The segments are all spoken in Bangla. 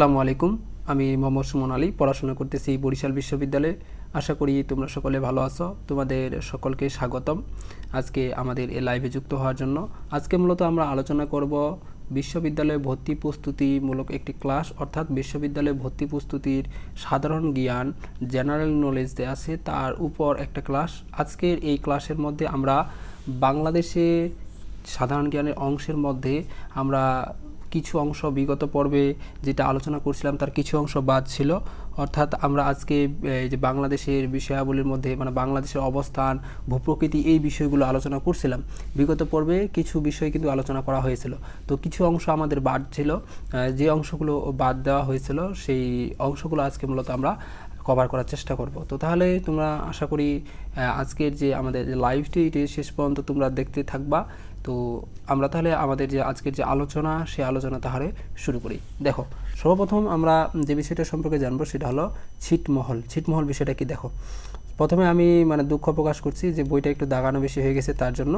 আসসালামু আলাইকুম। আমি মোহাম্মদ সুমন আলী, পড়াশোনা করতেছি বরিশাল বিশ্ববিদ্যালয়ে। আশা করি তোমরা সকলে ভালো আছো। তোমাদের সকলকে স্বাগতম আজকে আমাদের এই লাইভে যুক্ত হওয়ার জন্য। আজকে মূলত আমরা আলোচনা করব বিশ্ববিদ্যালয়ে ভর্তি প্রস্তুতিমূলক একটি ক্লাস, অর্থাৎ বিশ্ববিদ্যালয়ে ভর্তি প্রস্তুতির সাধারণ জ্ঞান, জেনারেল নলেজ যে আছে তার উপর একটা ক্লাস। আজকের এই ক্লাসের মধ্যে আমরা বাংলাদেশে সাধারণ জ্ঞানের অংশের মধ্যে আমরা কিছু অংশ বিগত পর্বে যেটা আলোচনা করছিলাম তার কিছু অংশ বাদ ছিল। অর্থাৎ আমরা আজকে যে বাংলাদেশের বিষয়াবলীর মধ্যে মানে বাংলাদেশের অবস্থান, ভূপ্রকৃতি এই বিষয়গুলো আলোচনা করছিলাম। বিগত পর্বে কিছু বিষয় কিন্তু আলোচনা করা হয়েছিল, তো কিছু অংশ আমাদের বাদ ছিল। যে অংশগুলো বাদ দেওয়া হয়েছিল সেই অংশগুলো আজকে মূলত আমরা কভার করার চেষ্টা করব। তো তাহলে তোমরা আশা করি আজকের যে আমাদের লাইভটি এটি শেষ পর্যন্ত তোমরা দেখতে থাকবা। তো আমরা তাহলে আমাদের যে আজকের যে আলোচনা সেই আলোচনা তাহলে শুরু করি। দেখো, সর্বপ্রথম আমরা যে বিষয়টা সম্পর্কে জানবো সেটা হলো ছিটমহল। ছিটমহল বিষয়টা কি? দেখো, প্রথমে আমি দুঃখ প্রকাশ করছি যে বইটা একটু দাগানো বেশি হয়ে গেছে, তার জন্য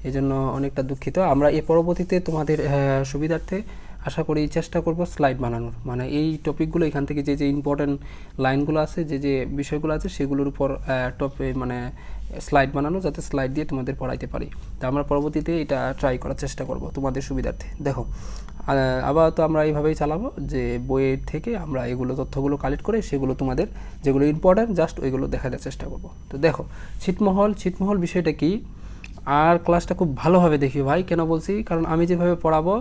এই জন্য অনেকটা দুঃখিত। আমরা এর পরবর্তীতে তোমাদের সুবিধার্থে আশা করি চেষ্টা করব স্লাইড বানানোর, মানে এই টপিকগুলো এখান থেকে যে যে ইম্পর্টেন্ট লাইনগুলো আছে, যে যে বিষয়গুলো আছে সেগুলোর উপর স্লাইড বানানো, যাতে স্লাইড দিয়ে তোমাদের পড়াইতে পারি। তো আমরা পরবর্তীতে এটা ট্রাই করার চেষ্টা করব তোমাদের সুবিধার্থে। দেখো, আবার তো আমরা এইভাবেই চালাবো যে বইয়ের থেকে আমরা এগুলো তথ্যগুলো কালেক্ট করে সেগুলো তোমাদের যেগুলো ইম্পর্টেন্ট জাস্ট ওইগুলো দেখানোর চেষ্টা করব। তো দেখো, ছিটমহল বিষয়টা কি? আর ক্লাসটা খুব ভালোভাবে দেখিও ভাই। কেন বলছি? কারণ আমি যেভাবে পড়াবো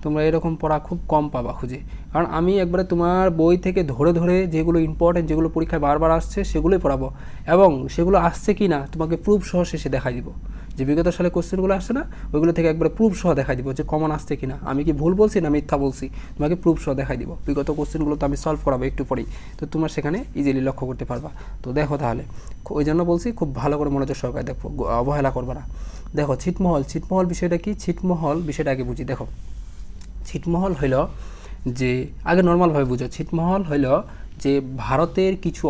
তোমরা এরকম পড়া খুব কম পাবা খুঁজে। কারণ আমি একবারে তোমার বই থেকে ধরে ধরে যেগুলো ইম্পর্টেন্ট, যেগুলো পরীক্ষায় বারবার আসছে সেগুলোই পড়াবো, এবং সেগুলো আসছে কি না তোমাকে প্রুফ সহ শেষে দেখাই দিব। যে বিগত সালে কোশ্চেনগুলো আসছে না, ওইগুলো থেকে একবারে প্রুফ সহ দেখাই দিব যে কমন আসছে কি না, আমি কি ভুল বলছি না মিথ্যা বলছি, তোমাকে প্রুফ সহ দেখাই দিব। বিগত কোশ্চেনগুলো তো আমি সলভ করাবো একটু পরেই, তো তোমরা সেখানে ইজিলি লক্ষ্য করতে পারবা। তো দেখো, তাহলে ওই জন্য বলছি খুব ভালো করে মনোযোগ সহকারে দেখো, অবহেলা করবা না। দেখো, ছিটমহল বিষয়টা কি? ছিটমহল বিষয়টা আগে বুঝি। দেখো, ছিটমহল হইল যে, আগে নর্মালভাবে বুঝো, ছিটমহল হইল যে ভারতের কিছু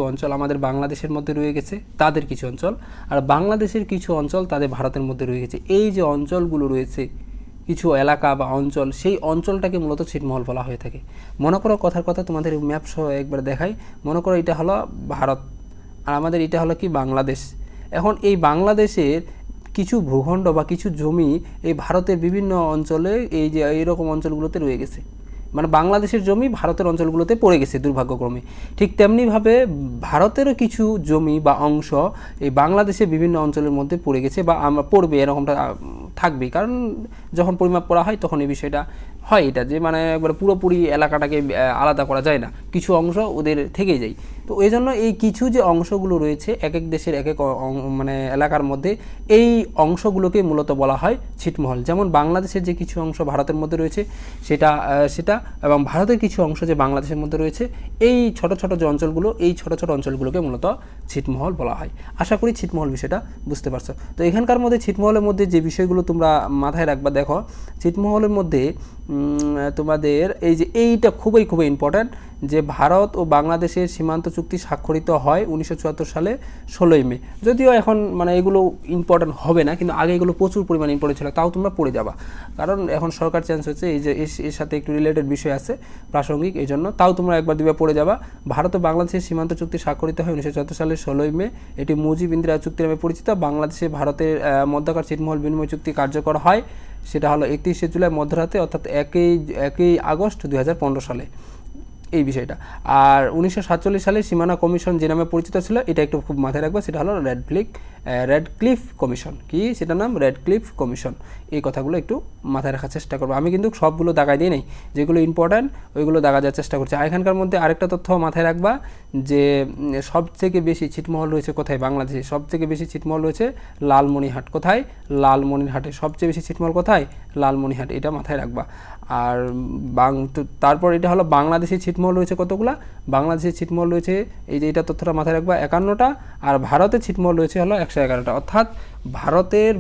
অঞ্চল আমাদের বাংলাদেশের মধ্যে রয়ে গেছে, তাদের কিছু অঞ্চল, আর বাংলাদেশের কিছু অঞ্চল তাদের ভারতের মধ্যে রয়ে গেছে। এই যে অঞ্চলগুলো রয়েছে, কিছু এলাকা বা অঞ্চল, সেই অঞ্চলটাকে মূলত ছিটমহল বলা হয়ে থাকে। মনে করো, কথার কথা তোমাদের ম্যাপ সহ একবার দেখাই। মনে করো এটা হলো ভারত, আর আমাদের এটা হলো কি বাংলাদেশ। এখন এই বাংলাদেশের কিছু ভূখণ্ড বা কিছু জমি এই ভারতের বিভিন্ন অঞ্চলে, এই যে এইরকম অঞ্চলগুলোতে রয়ে গেছে, মানে বাংলাদেশের জমি ভারতের অঞ্চলগুলোতে পড়ে গেছে দুর্ভাগ্যক্রমে। ঠিক তেমনিভাবে ভারতেরও কিছু জমি বা অংশ এই বাংলাদেশের বিভিন্ন অঞ্চলের মধ্যে পড়ে গেছে, বা আমরা পড়বে এরকমটা থাকবেই। কারণ যখন পরিমাপ করা হয় তখন এই বিষয়টা হয়, এটা যে মানে একবার পুরোপুরি এলাকাটাকে আলাদা করা যায় না, কিছু অংশ ওদের থেকেই যায়। তো এই জন্য এই কিছু যে অংশগুলো রয়েছে এক এক দেশের এক এক মানে এলাকার মধ্যে, এই অংশগুলোকে মূলত বলা হয় ছিটমহল। যেমন বাংলাদেশের যে কিছু অংশ ভারতের মধ্যে রয়েছে সেটা এবং ভারতের কিছু অংশ যে বাংলাদেশের মধ্যে রয়েছে, এই ছোট ছোট যে অঞ্চলগুলো, এই ছোট ছোট অঞ্চলগুলোকে মূলত ছিটমহল বলা হয়। আশা করি ছিটমহল বিষয়টা বুঝতে পারছো। তো এখানকার মধ্যে ছিটমহলের মধ্যে যে বিষয়গুলো তোমরা মাথায় রাখবা, দেখো, ছিটমহলের মধ্যে তোমাদের এই যে এইটা খুবই ইম্পর্ট্যান্ট, যে ভারত ও বাংলাদেশের সীমান্ত চুক্তি স্বাক্ষরিত হয় 1974 সালে 16ই মে। যদিও এখন এগুলো ইম্পর্ট্যান্ট হবে না, কিন্তু আগে এগুলো প্রচুর পরিমাণে ইম্পর্টেন্ট ছিল, তাও তোমরা পড়ে যাবা। কারণ এখন সরকার চেঞ্জ হচ্ছে, এই যে এর সাথে একটু রিলেটেড বিষয় আছে প্রাসঙ্গিক, এই জন্য তাও তোমরা একবার দুবার পড়ে যাবা। ভারত ও বাংলাদেশের সীমান্ত চুক্তি স্বাক্ষরিত হয় 1974 সালের 16ই মে। এটি মুজিব ইন্দিরা চুক্তি নামে পরিচিত। বাংলাদেশে ভারতের মধ্যকার ছিটমহল বিনিময় চুক্তি কার্যকর হয়, সেটা হলো 31শে জুলাই মধ্যরাতে, অর্থাৎ 1ই আগস্ট 2015 সালে, এই বিষয়টা। আর 1947 সালে সীমানা কমিশন যে নামে পরিচিত ছিল, এটা একটু খুব মাথায় রাখবে, সেটা হলো রেডক্লিফ কমিশন। কি সেটার নাম? Radcliffe commission. এই কথাগুলো একটু মাথায় রাখার চেষ্টা করবো। আমি কিন্তু সবগুলো দাগাই দিই নাই, যেগুলো ইম্পর্ট্যান্ট ওইগুলো দাগা যাওয়ার চেষ্টা করছি। আর এখানকার মধ্যে আরেকটা তথ্য মাথায় রাখবা, যে সবথেকে বেশি ছিটমহল রয়েছে কোথায়? বাংলাদেশে সবথেকে বেশি ছিটমহল রয়েছে লালমনিরহাট। কোথায়? লালমনিরহাটে সবচেয়ে বেশি ছিটমহল কোথায়? লালমনিরহাট। এটা মাথায় রাখবা। আর তারপর এটা হলো বাংলাদেশি ছিটমহল রয়েছে কতগুলা? বাংলাদেশের ছিটমহল রয়েছে, এই যে এটা তথ্যটা মাথায় রাখবা, 51টা। আর ভারতের ছিটমহল রয়েছে হলো 111টা। অর্থাৎ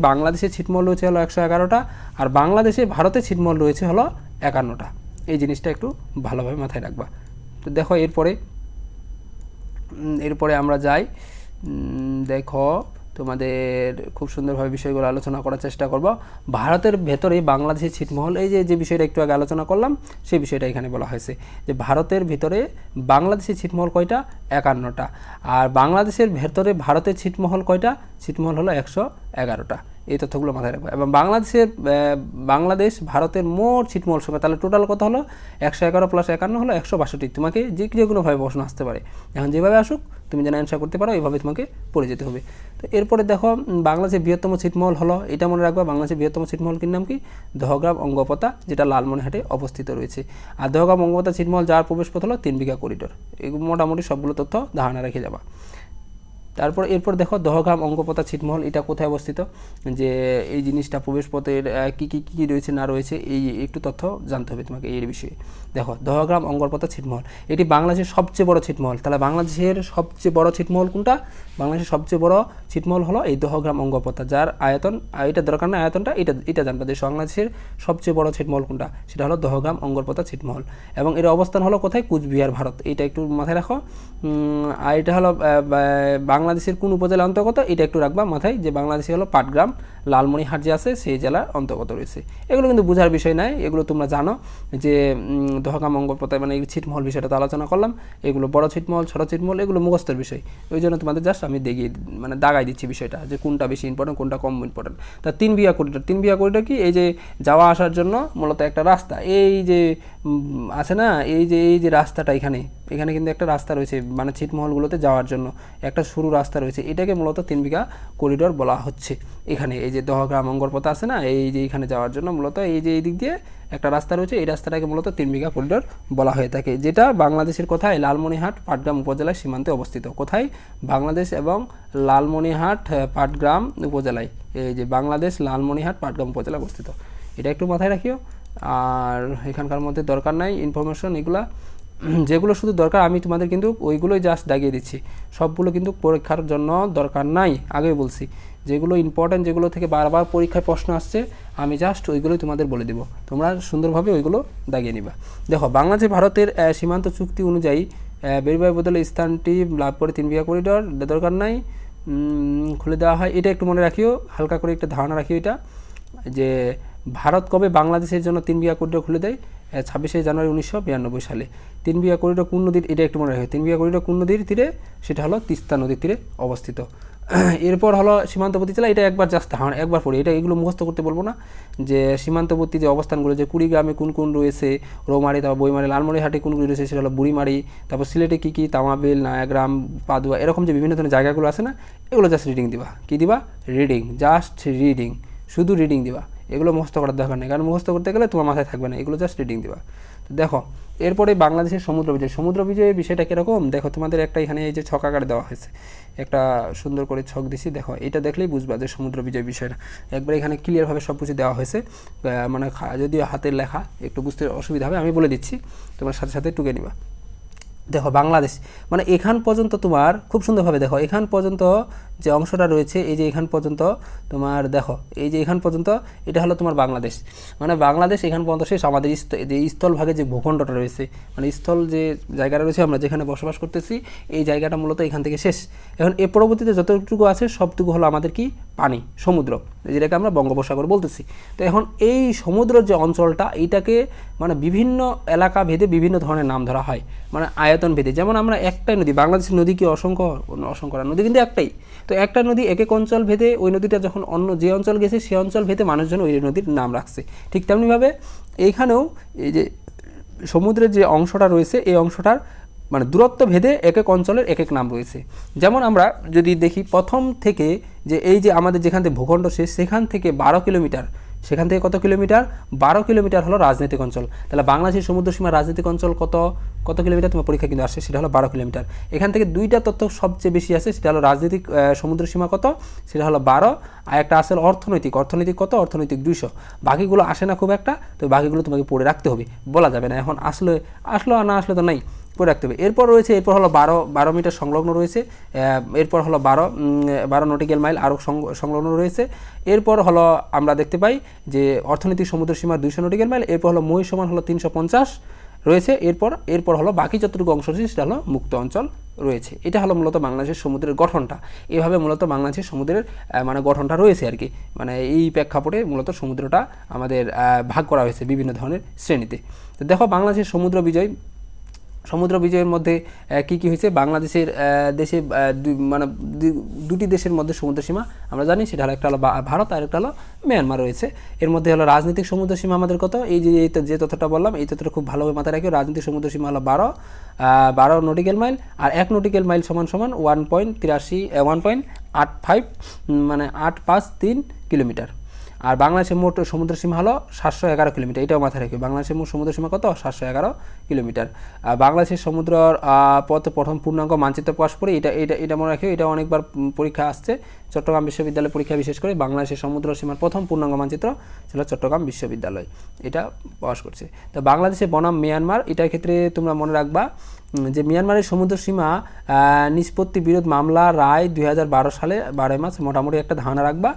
বাংলাদেশের ছিটমহল রয়েছে হলো 111টা, আর ভারতের ছিটমহল রয়েছে হলো 51টা। এই জিনিসটা একটু ভালোভাবে মাথায় রাখবা। তো দেখো, এরপরে আমরা যাই। দেখো, তোমাদের খুব সুন্দরভাবে বিষয়গুলো আলোচনা করার চেষ্টা করব। ভারতের ভেতরে বাংলাদেশের ছিটমহল, এই যে বিষয়টা একটু আগে আলোচনা করলাম সেই বিষয়টা এখানে বলা হয়েছে যে ভারতের ভিতরে বাংলাদেশের ছিটমহল কয়টা, 51টা। আর বাংলাদেশের ভেতরে ভারতের ছিটমহল কয়টা, ছিটমহল হলো 111টা। এই তথ্যগুলো মাথায় রাখবো। এবং বাংলাদেশ ভারতের মোট ছিটমহল সংখ্যা, তাহলে টোটাল কত হলো, 111 + 51 হলো 162। তোমাকে যে কোনোভাবে প্রশ্ন আসতে পারে, এখন যেভাবে আসুক তুমি যেন অ্যান্সার করতে পারো এইভাবে তোমাকে পড়ে যেতে হবে। তো এরপরে দেখো বাংলাদেশের বৃহত্তম ছিটমহল হলো, এটা মনে রাখবা, বাংলাদেশের বৃহত্তম ছিটমহলটির নাম কি, দহগ্রাম অঙ্গপতা, যেটা লালমনিরহাটে অবস্থিত রয়েছে। আর দহগ্রাম অঙ্গপতা ছিটমহল যার প্রবেশপথ হলো 3 বিঘা করিডোর। এগুলো মোটামুটি সবগুলো তথ্য ধারণা রেখে যাবা। এরপর দেখো দহগ্রাম অঙ্গপতা ছিটমহল এটা কোথায় অবস্থিত, যে এই জিনিসটা প্রবেশপথের কী রয়েছে না রয়েছে এই একটু তথ্য জানতে হবে তোমাকে এর বিষয়ে। দেখো দহগ্রাম অঙ্গপতা ছিটমহল এটি বাংলাদেশের সবচেয়ে বড় ছিটমহল। তাহলে বাংলাদেশের সবচেয়ে বড় ছিটমহল কোনটা, বাংলাদেশের সবচেয়ে বড় ছিটমহল হলো এই দহগ্রাম অঙ্গপতা, যার আয়তন, এটা দরকার না আয়তনটা, এটা জানবা যে বাংলাদেশের সবচেয়ে বড় ছিটমহল কোনটা, সেটা হলো দহগ্রাম অঙ্গপতা ছিটমহল। এবং এর অবস্থান হলো কোথায়, কুচবিহার, ভারত। এটা একটু মাথায় রাখো। আর এটা হলো বাংলাদেশের কোন উপজেলার অন্তর্গত, এটা একটু রাখবা মাথায়, যে বাংলাদেশে হলো পাটগ্রাম, লালমনিরহাট যে আছে সেই জেলার অন্তর্গত রয়েছে। এগুলো কিন্তু বোঝার বিষয় নয়, এগুলো তোমরা জানো যে দহগ্রাম অঙ্গপতা মানে এই ছিটমহল বিষয়টা তো আলোচনা করলাম। এগুলো বড় ছিটমহল, ছোট ছিটমহল, এগুলো মুখস্থের বিষয়। ওই জন্য তোমাদের জাস্ট আমি দাগাই দিচ্ছি বিষয়টা, যে কোনটা বেশি ইম্পর্টেন্ট কোনটা কম ইম্পর্টেন্ট। তা 3 বিঘা করিডোর কি, এই যে যাওয়া আসার জন্য মূলত একটা রাস্তা, এই যে আছে না, এই যে রাস্তাটা এখানে কিন্তু একটা রাস্তা রয়েছে, মানে ছিটমহলগুলোতে যাওয়ার জন্য একটা সরু রাস্তা রয়েছে, এটাকে মূলত 3 বিঘা করিডোর বলা হচ্ছে। এখানে এই যে দহগ্রাম অঙ্গপতা আছে না, এই যে এখানে যাওয়ার জন্য মূলত এই যে এই দিক দিয়ে একটা রাস্তা রয়েছে, এই রাস্তাটাকে মূলত 3 বিঘা করিডোর বলা হয়ে থাকে, যেটা বাংলাদেশের কোথায়, লালমনিরহাট পাটগ্রাম উপজেলার সীমান্তে অবস্থিত। কোথায়, বাংলাদেশ এবং লালমনিরহাট পাটগ্রাম উপজেলায়, এই যে বাংলাদেশ লালমনিরহাট পাটগ্রাম উপজেলা অবস্থিত। এটা একটু মাথায় রাখিও। আর এখানকার মধ্যে দরকার নাই ইনফরমেশন, এগুলা যেগুলো শুধু দরকার আমি তোমাদের কিন্তু ওইগুলোই জাস্ট দাগিয়ে দিচ্ছি, সবগুলো কিন্তু পরীক্ষার জন্য দরকার নাই। আগেই বলছি যেগুলো ইম্পর্ট্যান্ট, যেগুলো থেকে বারবার পরীক্ষায় প্রশ্ন আসছে আমি জাস্ট ওইগুলোই তোমাদের বলে দেবো, তোমরা সুন্দরভাবে ওইগুলো দাগিয়ে নিবা। দেখো বাংলাদেশ ভারতের সীমান্ত চুক্তি অনুযায়ী বেরুবাই বদলে স্থানটি লাভ করে 3 বিঘা করিডোর, দরকার নাই, খুলে দেওয়া হয়। এটা একটু মনে রাখিও, হালকা করে একটা ধারণা রাখিও এটা, যে ভারত কবে বাংলাদেশের জন্য 3 বিঘা করিডোর খুলে দেয়, 26শে জানুয়ারি 1992 সালে। 3 বিঘা করিডোর কোন নদীর, এটা একটু মনে রাখবে, 3 বিঘা করিডোর কোন নদীর তীরে, সেটা হলো তিস্তা নদীর তীরে অবস্থিত। এরপর হলো সীমান্তবর্তী জেলা, এটা একবার জাস্ট একবার পড়ি, এগুলো মুখস্থ করতে বলবো না, যে সীমান্তবর্তী যে অবস্থানগুলো, যে কুড়িগ্রামে কোন রয়েছে, রৌমারি, তারপর বইমারি, লালমনিরহাটে কোনগুলি রয়েছে সেটা হলো বুড়িমারি, তারপর সিলেটে কী তামাবিল, নায়াগ্রাম, পাদুয়া, এরকম যে বিভিন্ন ধরনের জায়গাগুলো আছে না, এগুলো জাস্ট রিডিং দিবা। কী দিবা, রিডিং, জাস্ট রিডিং, শুধু রিডিং দিবা, এগুলো মুখস্থ করার দরকার নেই, কারণ মুখস্থ করতে গেলে তোমার মাথায় থাকবে না, এগুলো জাস্ট রিডিং দিবা। তো দেখো এরপরে বাংলাদেশের সমুদ্র বিজয়ের বিষয়টা কীরকম, দেখো তোমাদের একটা এখানে এই যে ছক আকারে দেওয়া হয়েছে, একটা সুন্দর করে ছক দিছি, দেখো এটা দেখলেই বুঝবা যে সমুদ্র বিজয় বিষয়টা একবার এখানে ক্লিয়ারভাবে সব কিছু দেওয়া হয়েছে। মানে যদিও হাতের লেখা একটু বুঝতে অসুবিধা হবে, আমি বলে দিচ্ছি, তোমার সাথে সাথে টুকে নিবা। দেখো বাংলাদেশ মানে এখান পর্যন্ত তোমার খুব সুন্দরভাবে দেখো, এখান পর্যন্ত যে অংশটা রয়েছে, এই যে এখান পর্যন্ত তোমার দেখো, এই যে এখান পর্যন্ত এটা হলো তোমার বাংলাদেশ, মানে বাংলাদেশ এখান পর্যন্ত শেষ। আমাদের যে স্থলভাগে যে ভূখণ্ডটা রয়েছে, মানে স্থল যে জায়গাটা রয়েছে আমরা যেখানে বসবাস করতেছি, এই জায়গাটা মূলত এখান থেকে শেষ। এখন এর পরবর্তীতে যতটুকু আছে সবটুকু হলো আমাদের কি, পানি, সমুদ্র, যেটাকে আমরা বঙ্গোপসাগর বলতেছি। তো এখন এই সমুদ্রের যে অঞ্চলটা, এইটাকে মানে বিভিন্ন এলাকা ভেদে বিভিন্ন ধরনের নাম ধরা হয়, মানে আয়তন ভেদে। যেমন আমরা একটাই নদী, বাংলাদেশের নদী কি অসংখ্য নদী কিন্তু একটাই, তো একটা নদী এক এক অঞ্চল ভেদে, ওই নদীটা যখন অন্য যে অঞ্চল গেছে সেই অঞ্চল ভেদে মানুষজন ওই নদীর নাম রাখছে। ঠিক তেমনিভাবে এইখানেও এই যে সমুদ্রের যে অংশটা রয়েছে, এই অংশটার মানে দূরত্ব ভেদে এক এক অঞ্চলের এক এক নাম রয়েছে। যেমন আমরা যদি দেখি প্রথম থেকে, যে এই যে আমাদের যেখান থেকে ভূখণ্ড শেষ, সেখান থেকে 12 কিলোমিটার, সেখান থেকে কত কিলোমিটার, 12 কিলোমিটার হলো রাজনৈতিক অঞ্চল। তাহলে বাংলাদেশের সমুদ্র সীমার রাজনৈতিক অঞ্চল কত কিলোমিটার, তোমার পরীক্ষা কিন্তু আসে, সেটা হলো 12 কিলোমিটার। এখান থেকে দুইটা তথ্য সবচেয়ে বেশি আছে, সেটা হলো রাজনৈতিক সমুদ্র সীমা কত, সেটা হলো 12, আর একটা আসলে অর্থনৈতিক কত, অর্থনৈতিক 200। বাকিগুলো আসে না খুব একটা, তো বাকিগুলো তোমাকে পড়ে রাখতে হবে, বলা যাবে না এখন আসলো আর না আসলে তো নাই, পড়ে রাখতে হবে। এরপর হলো 12 মিটার সংলগ্ন রয়েছে, এরপর হলো 12 নটিক্যাল মাইল আরও সংলগ্ন রয়েছে। এরপর হলো আমরা দেখতে পাই যে অর্থনৈতিক সমুদ্র সীমা 200 নটিক্যাল মাইল, এরপর হলো মহিষ সমান হলো 350 রয়েছে। এরপর হলো বাকি যতটুকু অংশ রয়েছে সেটা হলো মুক্ত অঞ্চল রয়েছে। এটা হলো মূলত বাংলাদেশের সমুদ্রের গঠনটা। এভাবে মূলত বাংলাদেশের সমুদ্রের মানে গঠনটা রয়েছে আর কি, মানে এই প্রেক্ষাপটে মূলত সমুদ্রটা আমাদের ভাগ করা হয়েছে বিভিন্ন ধরনের শ্রেণীতে। তো দেখো বাংলাদেশের সমুদ্র বিজয়ের মধ্যে কি কি হয়েছে। বাংলাদেশের দেশে মানে দুটি দেশের মধ্যে সমুদ্র সীমা আমরা জানি, সেটা হলো একটা হলো ভারত আর একটা হলো মিয়ানমার রয়েছে। এর মধ্যে হলো রাজনৈতিক সমুদ্র সীমা আমাদের কত, এই যে তথ্যটা বললাম এই তথ্যটা খুব ভালোভাবে মাথায় রাখি। রাজনৈতিক সমুদ্র সীমা হলো 12 নটিক্যাল মাইল, আর 1 নটিক্যাল মাইল সমান 1.85 মানে 853 কিলোমিটার। আর বাংলাদেশের মোট সমুদ্র সীমা হলো 711 কিলোমিটার, এটাও মাথায় রাখবে। বাংলাদেশের মোট সমুদ্র সীমা কত, 711 কিলোমিটার। বাংলাদেশের সমুদ্রর প্রথম পূর্ণাঙ্গ মানচিত্র প্রকাশ করে, এটা মনে রাখবে, এটা অনেকবার পরীক্ষা আসছে চট্টগ্রাম বিশ্ববিদ্যালয় পরীক্ষা, বিশেষ করে বাংলাদেশের সমুদ্র সীমার প্রথম পূর্ণাঙ্গ মানচিত্র ছিল চট্টগ্রাম বিশ্ববিদ্যালয় এটা প্রকাশ করছে। তো বাংলাদেশে বনাম মিয়ানমার, এটার ক্ষেত্রে তোমরা মনে রাখবা যে মিয়ানমারের সমুদ্র সীমা নিষ্পত্তি বিরোধ মামলা রায় 2012 সালে 12 মার্চ, মোটামুটি একটা ধারণা রাখবা।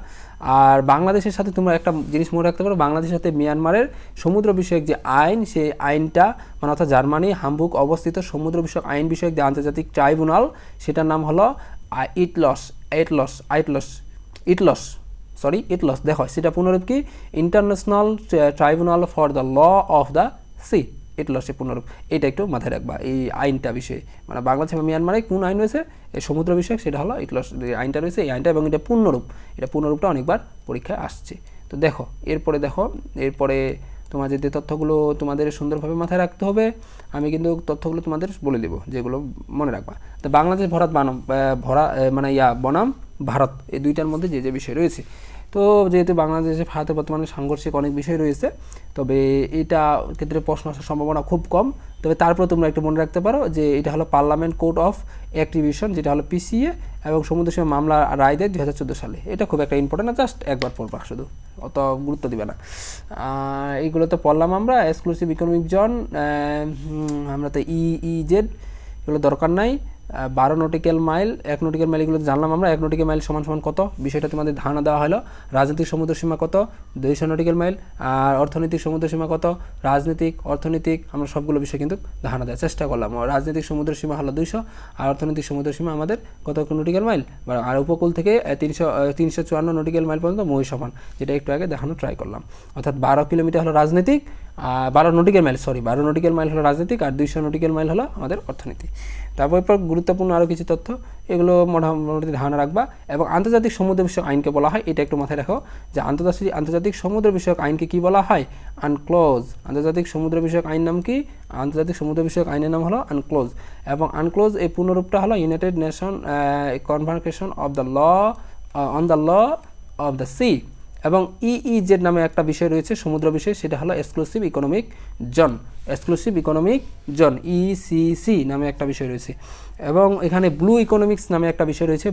আর বাংলাদেশের সাথে তোমরা একটা জিনিস মনে রাখতে পারো, বাংলাদেশের সাথে মিয়ানমারের সমুদ্র বিষয়ক যে আইন, সেই আইনটা মানে অর্থাৎ জার্মানি হামবুর্গ অবস্থিত সমুদ্র বিষয়ক আইন বিষয়ক যে আন্তর্জাতিক ট্রাইব্যুনাল, সেটার নাম হলো ইটলস দেখো সেটা পুনরূপ কি, international tribunal for the law of the sea, ইটলসের পুনরূপ। এটা একটু মাথায় রাখবা এই আইনটা বিষয়ে, মানে বাংলাদেশ এবং মিয়ানমারে কোন আইন রয়েছে এই সমুদ্র বিষয়ক, সেটা হলো ইটলস আইনটা রয়েছে, এই আইনটা, এবং এটা পুনরূপটা অনেকবার পরীক্ষায় আসছে। তো দেখো এরপরে তোমার যে তথ্যগুলো তোমাদের সুন্দরভাবে মাথায় রাখতে হবে, আমি কিন্তু তথ্যগুলো তোমাদের বলে দেবো যেগুলো মনে রাখবা। তো বাংলাদেশ বনাম ভারত, এই দুইটার মধ্যে যে বিষয় রয়েছে, তো যেহেতু বাংলাদেশে ভারতের বর্তমানে সাংঘর্ষিক অনেক বিষয় রয়েছে, তবে এটা ক্ষেত্রে প্রশ্ন আসার সম্ভাবনা খুব কম। তবে তারপরে তোমরা একটু মনে রাখতে পারো যে এটা হলো পার্লামেন্ট কোর্ট অফ অ্যাক্টিভিশন, যেটা হলো পিসিএ, এবং সমুদ্র সীমা মামলা রায় দেয় 2014 সালে। এটা খুব একটা ইম্পর্টেন্ট না, জাস্ট একবার পড়বা, শুধু অত গুরুত্ব দিবে না। এইগুলো তো পড়লাম আমরা। এক্সক্লুসিভ ইকোনমিক জোন, আমরা তো ইইজেড এগুলো দরকার নাই। 12 নটিক্যাল মাইল, 1 নটিক্যাল মাইল, এগুলো জানলাম আমরা। 1 নটিক্যাল মাইল সমান কত, বিষয়টা তোমাদের ধারণা দেওয়া হলো। রাজনৈতিক সমুদ্র সীমা কত, 200 নটিক্যাল মাইল। আর অর্থনৈতিক সমুদ্র সীমা কত, অর্থনৈতিক আমরা সবগুলো বিষয় কিন্তু ধারণা দেওয়ার চেষ্টা করলাম। রাজনৈতিক সমুদ্র সীমা হলো 200, আর অর্থনৈতিক সমুদ্র সীমা আমাদের কত নটিক্যাল মাইল, আর উপকূল থেকে 354 নটিক্যাল মাইল পর্যন্ত মই সমান, যেটা একটু আগে দেখানো ট্রাই করলাম। অর্থাৎ 12 কিলোমিটার হলো রাজনৈতিক, 12 নটিক্যাল মাইল হলো রাজনৈতিক, আর 200 নটিক্যাল মাইল হলো আমাদের অর্থনীতি। তারপর গুরুত্বপূর্ণ আরও কিছু তথ্য, এগুলো মোটামুটি ধারণা রাখবা। এবং আন্তর্জাতিক সমুদ্র বিষয়ক আইনকে বলা হয়, এটা একটু মাথায় রাখো যে আন্তর্জাতিক সমুদ্র বিষয়ক আইনকে কি বলা হয়, আনক্লোজ। আন্তর্জাতিক সমুদ্র বিষয়ক আইন নাম কি, আন্তর্জাতিক সমুদ্র বিষয়ক আইনের নাম হলো আনক্লোজ। এবং আনক্লোজ এই পুনরূপটা হলো United Nation Convention of the law on the law of the sea. এবং ইইজেড নামে একটা বিষয় রয়েছে সমুদ্র বিষয়, সেটা হলো এক্সক্লুসিভ ইকোনমিক জোন, ইসিসি নামে একটা বিষয় রয়েছে। এবং এখানে ব্লু ইকোনমিক্স নামে একটা বিষয় রয়েছে,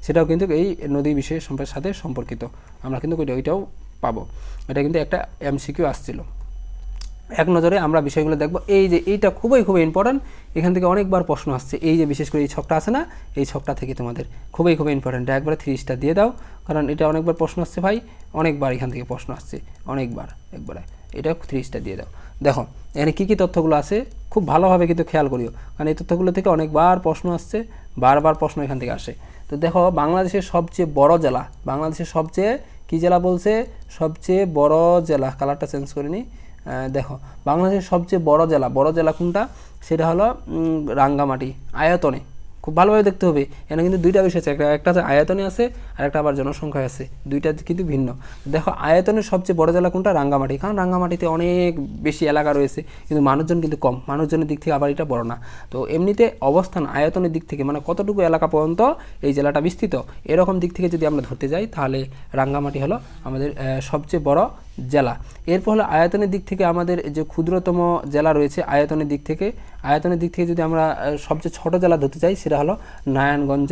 সেটাও কিন্তু এই নদী বিষয়ের সাথে সম্পর্কিত, আমরা কিন্তু ওইটাও পাবো। এটা কিন্তু একটা এমসিকিউ আসছিল। এক নজরে আমরা বিষয়গুলো দেখব। এইটা খুবই ইম্পর্ট্যান্ট, এখান থেকে অনেকবার প্রশ্ন আসছে। এই যে বিশেষ করে এই ছকটা আছে না, এই ছকটা থেকে তোমাদের খুবই ইম্পর্ট্যান্ট, একবারে 3 স্টার দিয়ে দাও, কারণ এটা অনেকবার প্রশ্ন আসছে ভাই, অনেকবার এখান থেকে প্রশ্ন আসছে, একবারে এটা 3 স্টার দিয়ে দাও। দেখো এখানে কী তথ্যগুলো আছে খুব ভালোভাবে কিন্তু খেয়াল করিও, কারণ এই তথ্যগুলো থেকে অনেকবার প্রশ্ন আসছে, বারবার প্রশ্ন এখান থেকে আসে। তো দেখো বাংলাদেশের সবচেয়ে বড় জেলা, কী জেলা বলছে, সবচেয়ে বড় জেলা, কালারটা চেঞ্জ করে নিই। দেখো বাংলাদেশের সবচেয়ে বড় জেলা কোনটা, সেটা হলো রাঙ্গামাটি। আয়তনে খুব ভালোভাবে দেখতে হবে, এখানে কিন্তু দুইটা বিষয় আছে, একটা আছে আয়তনে আছে, আর একটা আবার জনসংখ্যায় আছে, দুইটা কিন্তু ভিন্ন। দেখো আয়তনের সবচেয়ে বড় জেলা কোনটা, রাঙ্গামাটি, কারণ রাঙ্গামাটিতে অনেক বেশি এলাকা রয়েছে, কিন্তু মানুষজন কিন্তু কম, মানুষজনের দিক থেকে আবার এটা বড় না। তো এমনিতে অবস্থান আয়তনের দিক থেকে মানে কতটুকু এলাকা পর্যন্ত এই জেলাটা বিস্তৃত, এরকম দিক থেকে যদি আমরা ধরতে যাই, তাহলে রাঙ্গামাটি হলো আমাদের সবচেয়ে বড় জেলা। এরপর হলো আয়তনের দিক থেকে আমাদের যে ক্ষুদ্রতম জেলা রয়েছে, আয়তনের দিক থেকে যদি আমরা সবচেয়ে ছোট জেলা ধরতে চাই, সেটা হলো নারায়ণগঞ্জ,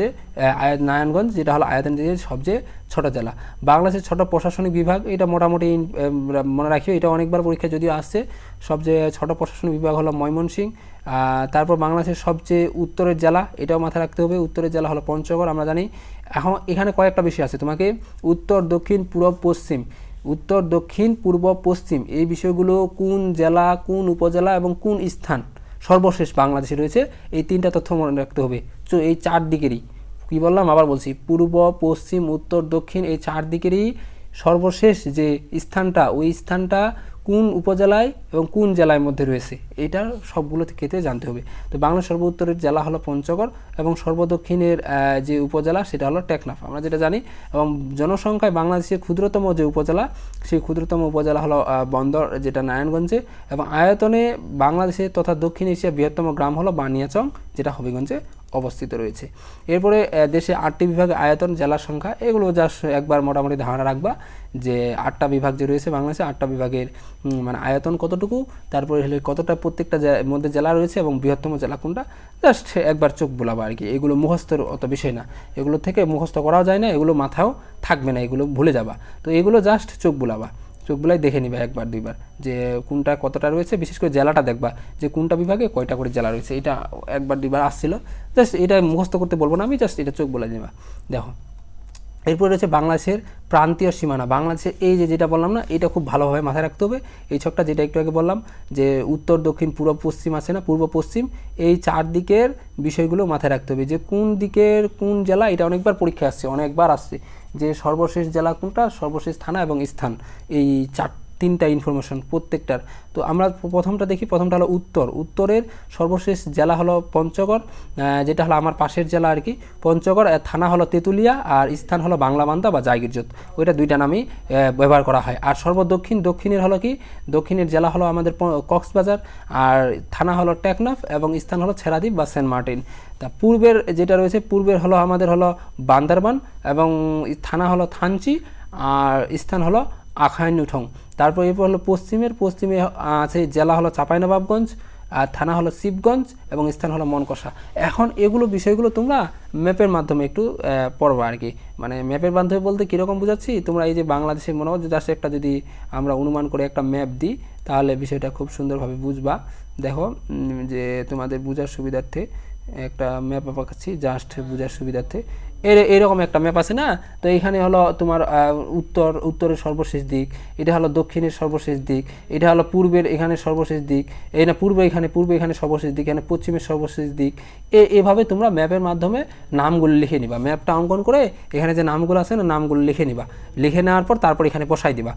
যেটা হলো আয়তনের দিকে সবচেয়ে ছোট জেলা। বাংলাদেশের ছোট প্রশাসনিক বিভাগ, এটা মোটামুটি মনে রাখিও, এটা অনেকবার পরীক্ষা যদিও আসছে। সবচেয়ে ছোট প্রশাসনিক বিভাগ হলো ময়মনসিংহ। তারপর বাংলাদেশের সবচেয়ে উত্তরের জেলা, এটাও মাথায় রাখতে হবে, উত্তরের জেলা হলো পঞ্চগড়, আমরা জানি। এখন এখানে কয়েকটা বিষয় আছে, তোমাকে উত্তর, দক্ষিণ, পূর্ব, পশ্চিম উত্তর, দক্ষিণ, পূর্ব, পশ্চিম এই বিষয়গুলো কোন জেলা, কোন উপজেলা এবং কোন স্থান সর্বশেষ বাংলাদেশে রয়েছে, এই 3টা তথ্য মনে রাখতে হবে। এই 4 দিকেরই, কী বললাম আবার বলছি, পূর্ব, পশ্চিম, উত্তর, দক্ষিণ এই 4 দিকেরই সর্বশেষ যে স্থানটা, ওই স্থানটা কোন উপজেলায় এবং কোন জেলার মধ্যে রয়েছে, এটা সবগুলো ক্ষেত্রে জানতে হবে। তো বাংলার সর্ব উত্তরের জেলা হলো পঞ্চগড় এবং সর্বদক্ষিণের যে উপজেলা সেটা হলো টেকনাফ, আমরা যেটা জানি। এবং জনসংখ্যায় বাংলাদেশের ক্ষুদ্রতম যে উপজেলা, সেই ক্ষুদ্রতম উপজেলা হলো বন্দর, যেটা নারায়ণগঞ্জে। এবং আয়তনে বাংলাদেশের তথা দক্ষিণ এশিয়ার বৃহত্তম গ্রাম হলো বানিয়াচং, যেটা হবিগঞ্জে অবস্থিত রয়েছে। এরপরে দেশে 8টি বিভাগে আয়তন, জেলার সংখ্যা, এগুলো জাস্ট একবার মোটামুটি ধারণা রাখবা যে 8টা বিভাগ যে রয়েছে বাংলাদেশে, 8টা বিভাগের মানে আয়তন কতটুকু, তারপরে হলে কতটা প্রত্যেকটা মধ্যে জেলা রয়েছে এবং বৃহত্তম জেলা কোনটা, জাস্ট একবার চোখ বোলাবা আর কি। এগুলো মুখস্থের অত বিষয় না, এগুলো থেকে মুখস্থ করাও যায় না, এগুলো মাথাও থাকবে না, এগুলো ভুলে যাবা। তো এগুলো জাস্ট চোখ বোলাবা, চোখ বোলাই দেখে নিবা একবার দুইবার যে কোনটা কতটা রয়েছে, বিশেষ করে জেলাটা দেখবা যে কোনটা বিভাগে কয়টা করে জেলা রয়েছে, এটা একবার দুইবার আসছিল, জাস্ট এটা মুখস্থ করতে বলবো না আমি, জাস্ট এটা চোখ বোলাই নিবা। দেখো এরপর রয়েছে বাংলাদেশের প্রান্তীয় সীমানা। বাংলাদেশের এই যেটা বললাম না, এটা খুব ভালোভাবে মাথায় রাখতে হবে। এই ছকটা যেটা একটু আগে বললাম যে উত্তর, দক্ষিণ, পূর্ব, পশ্চিম আছে না, পূর্ব, পশ্চিম, এই 4 দিকের বিষয়গুলো মাথায় রাখতে হবে যে কোন দিকের কোন জেলা। এটা অনেকবার পরীক্ষা আসছে, অনেকবার আসছে যে সর্বশেষ জেলা কোনটা, সর্বশেষ থানা এবং স্থান, এই 3টা ইনফরমেশন প্রত্যেকটার। তো আমরা প্রথমটা দেখি, প্রথমটা হলো উত্তর। উত্তরের সর্বশেষ জেলা হলো পঞ্চগড়, যেটা হলো আমার পাশের জেলা আর কি, পঞ্চগড়। থানা হলো তেঁতুলিয়া আর স্থান হলো বাংলাবান্ধা বা জাগিরজোত, ওইটা 2টা নামই ব্যবহার করা হয়। আর সর্বদক্ষিণ, দক্ষিণের হলো কি, দক্ষিণের জেলা হলো আমাদের কক্সবাজার আর থানা হলো টেকনাফ এবং স্থান হলো ছেড়াদ্বীপ বা সেন্ট মার্টিন। তা পূর্বের যেটা রয়েছে, পূর্বের হলো আমাদের হলো বান্দরবান এবং থানা হলো থানচি আর স্থান হলো আখাইনুঠং। তারপর এরপর হলো পশ্চিমে আছে জেলা হলো চাঁপাইনবাবগঞ্জ আর থানা হলো শিবগঞ্জ এবং স্থান হলো মনকষা। এখন এগুলো বিষয়গুলো তোমরা ম্যাপের মাধ্যমে একটু পড়বা আর কি। মানে ম্যাপের মাধ্যমে বলতে কীরকম বোঝাচ্ছি, তোমরা এই যে বাংলাদেশের মনে হয় জাস্ট একটা যদি আমরা অনুমান করে একটা ম্যাপ দিই তাহলে বিষয়টা খুব সুন্দরভাবে বুঝবা। দেখো যে তোমাদের বোঝার সুবিধার্থে একটা ম্যাপ আঁকাচ্ছি, জাস্ট বোঝার সুবিধার্থে। এরকম একটা ম্যাপ আছে না, তো এখানে হলো তোমার উত্তরের সর্বশেষ দিক, এটা হলো দক্ষিণের সর্বশেষ দিক, এটা হলো পূর্বের এখানে সর্বশেষ দিক, এই না পূর্বে এখানে সর্বশেষ দিক, এখানে পশ্চিমের সর্বশেষ দিক। এভাবে তোমরা ম্যাপের মাধ্যমে নামগুলো লিখে নিবা, ম্যাপটা অঙ্কন করে এখানে যে নামগুলো আছে না, নামগুলো লিখে নিবা, লিখে নেওয়ার পর তারপর এখানে বসাই দিবা।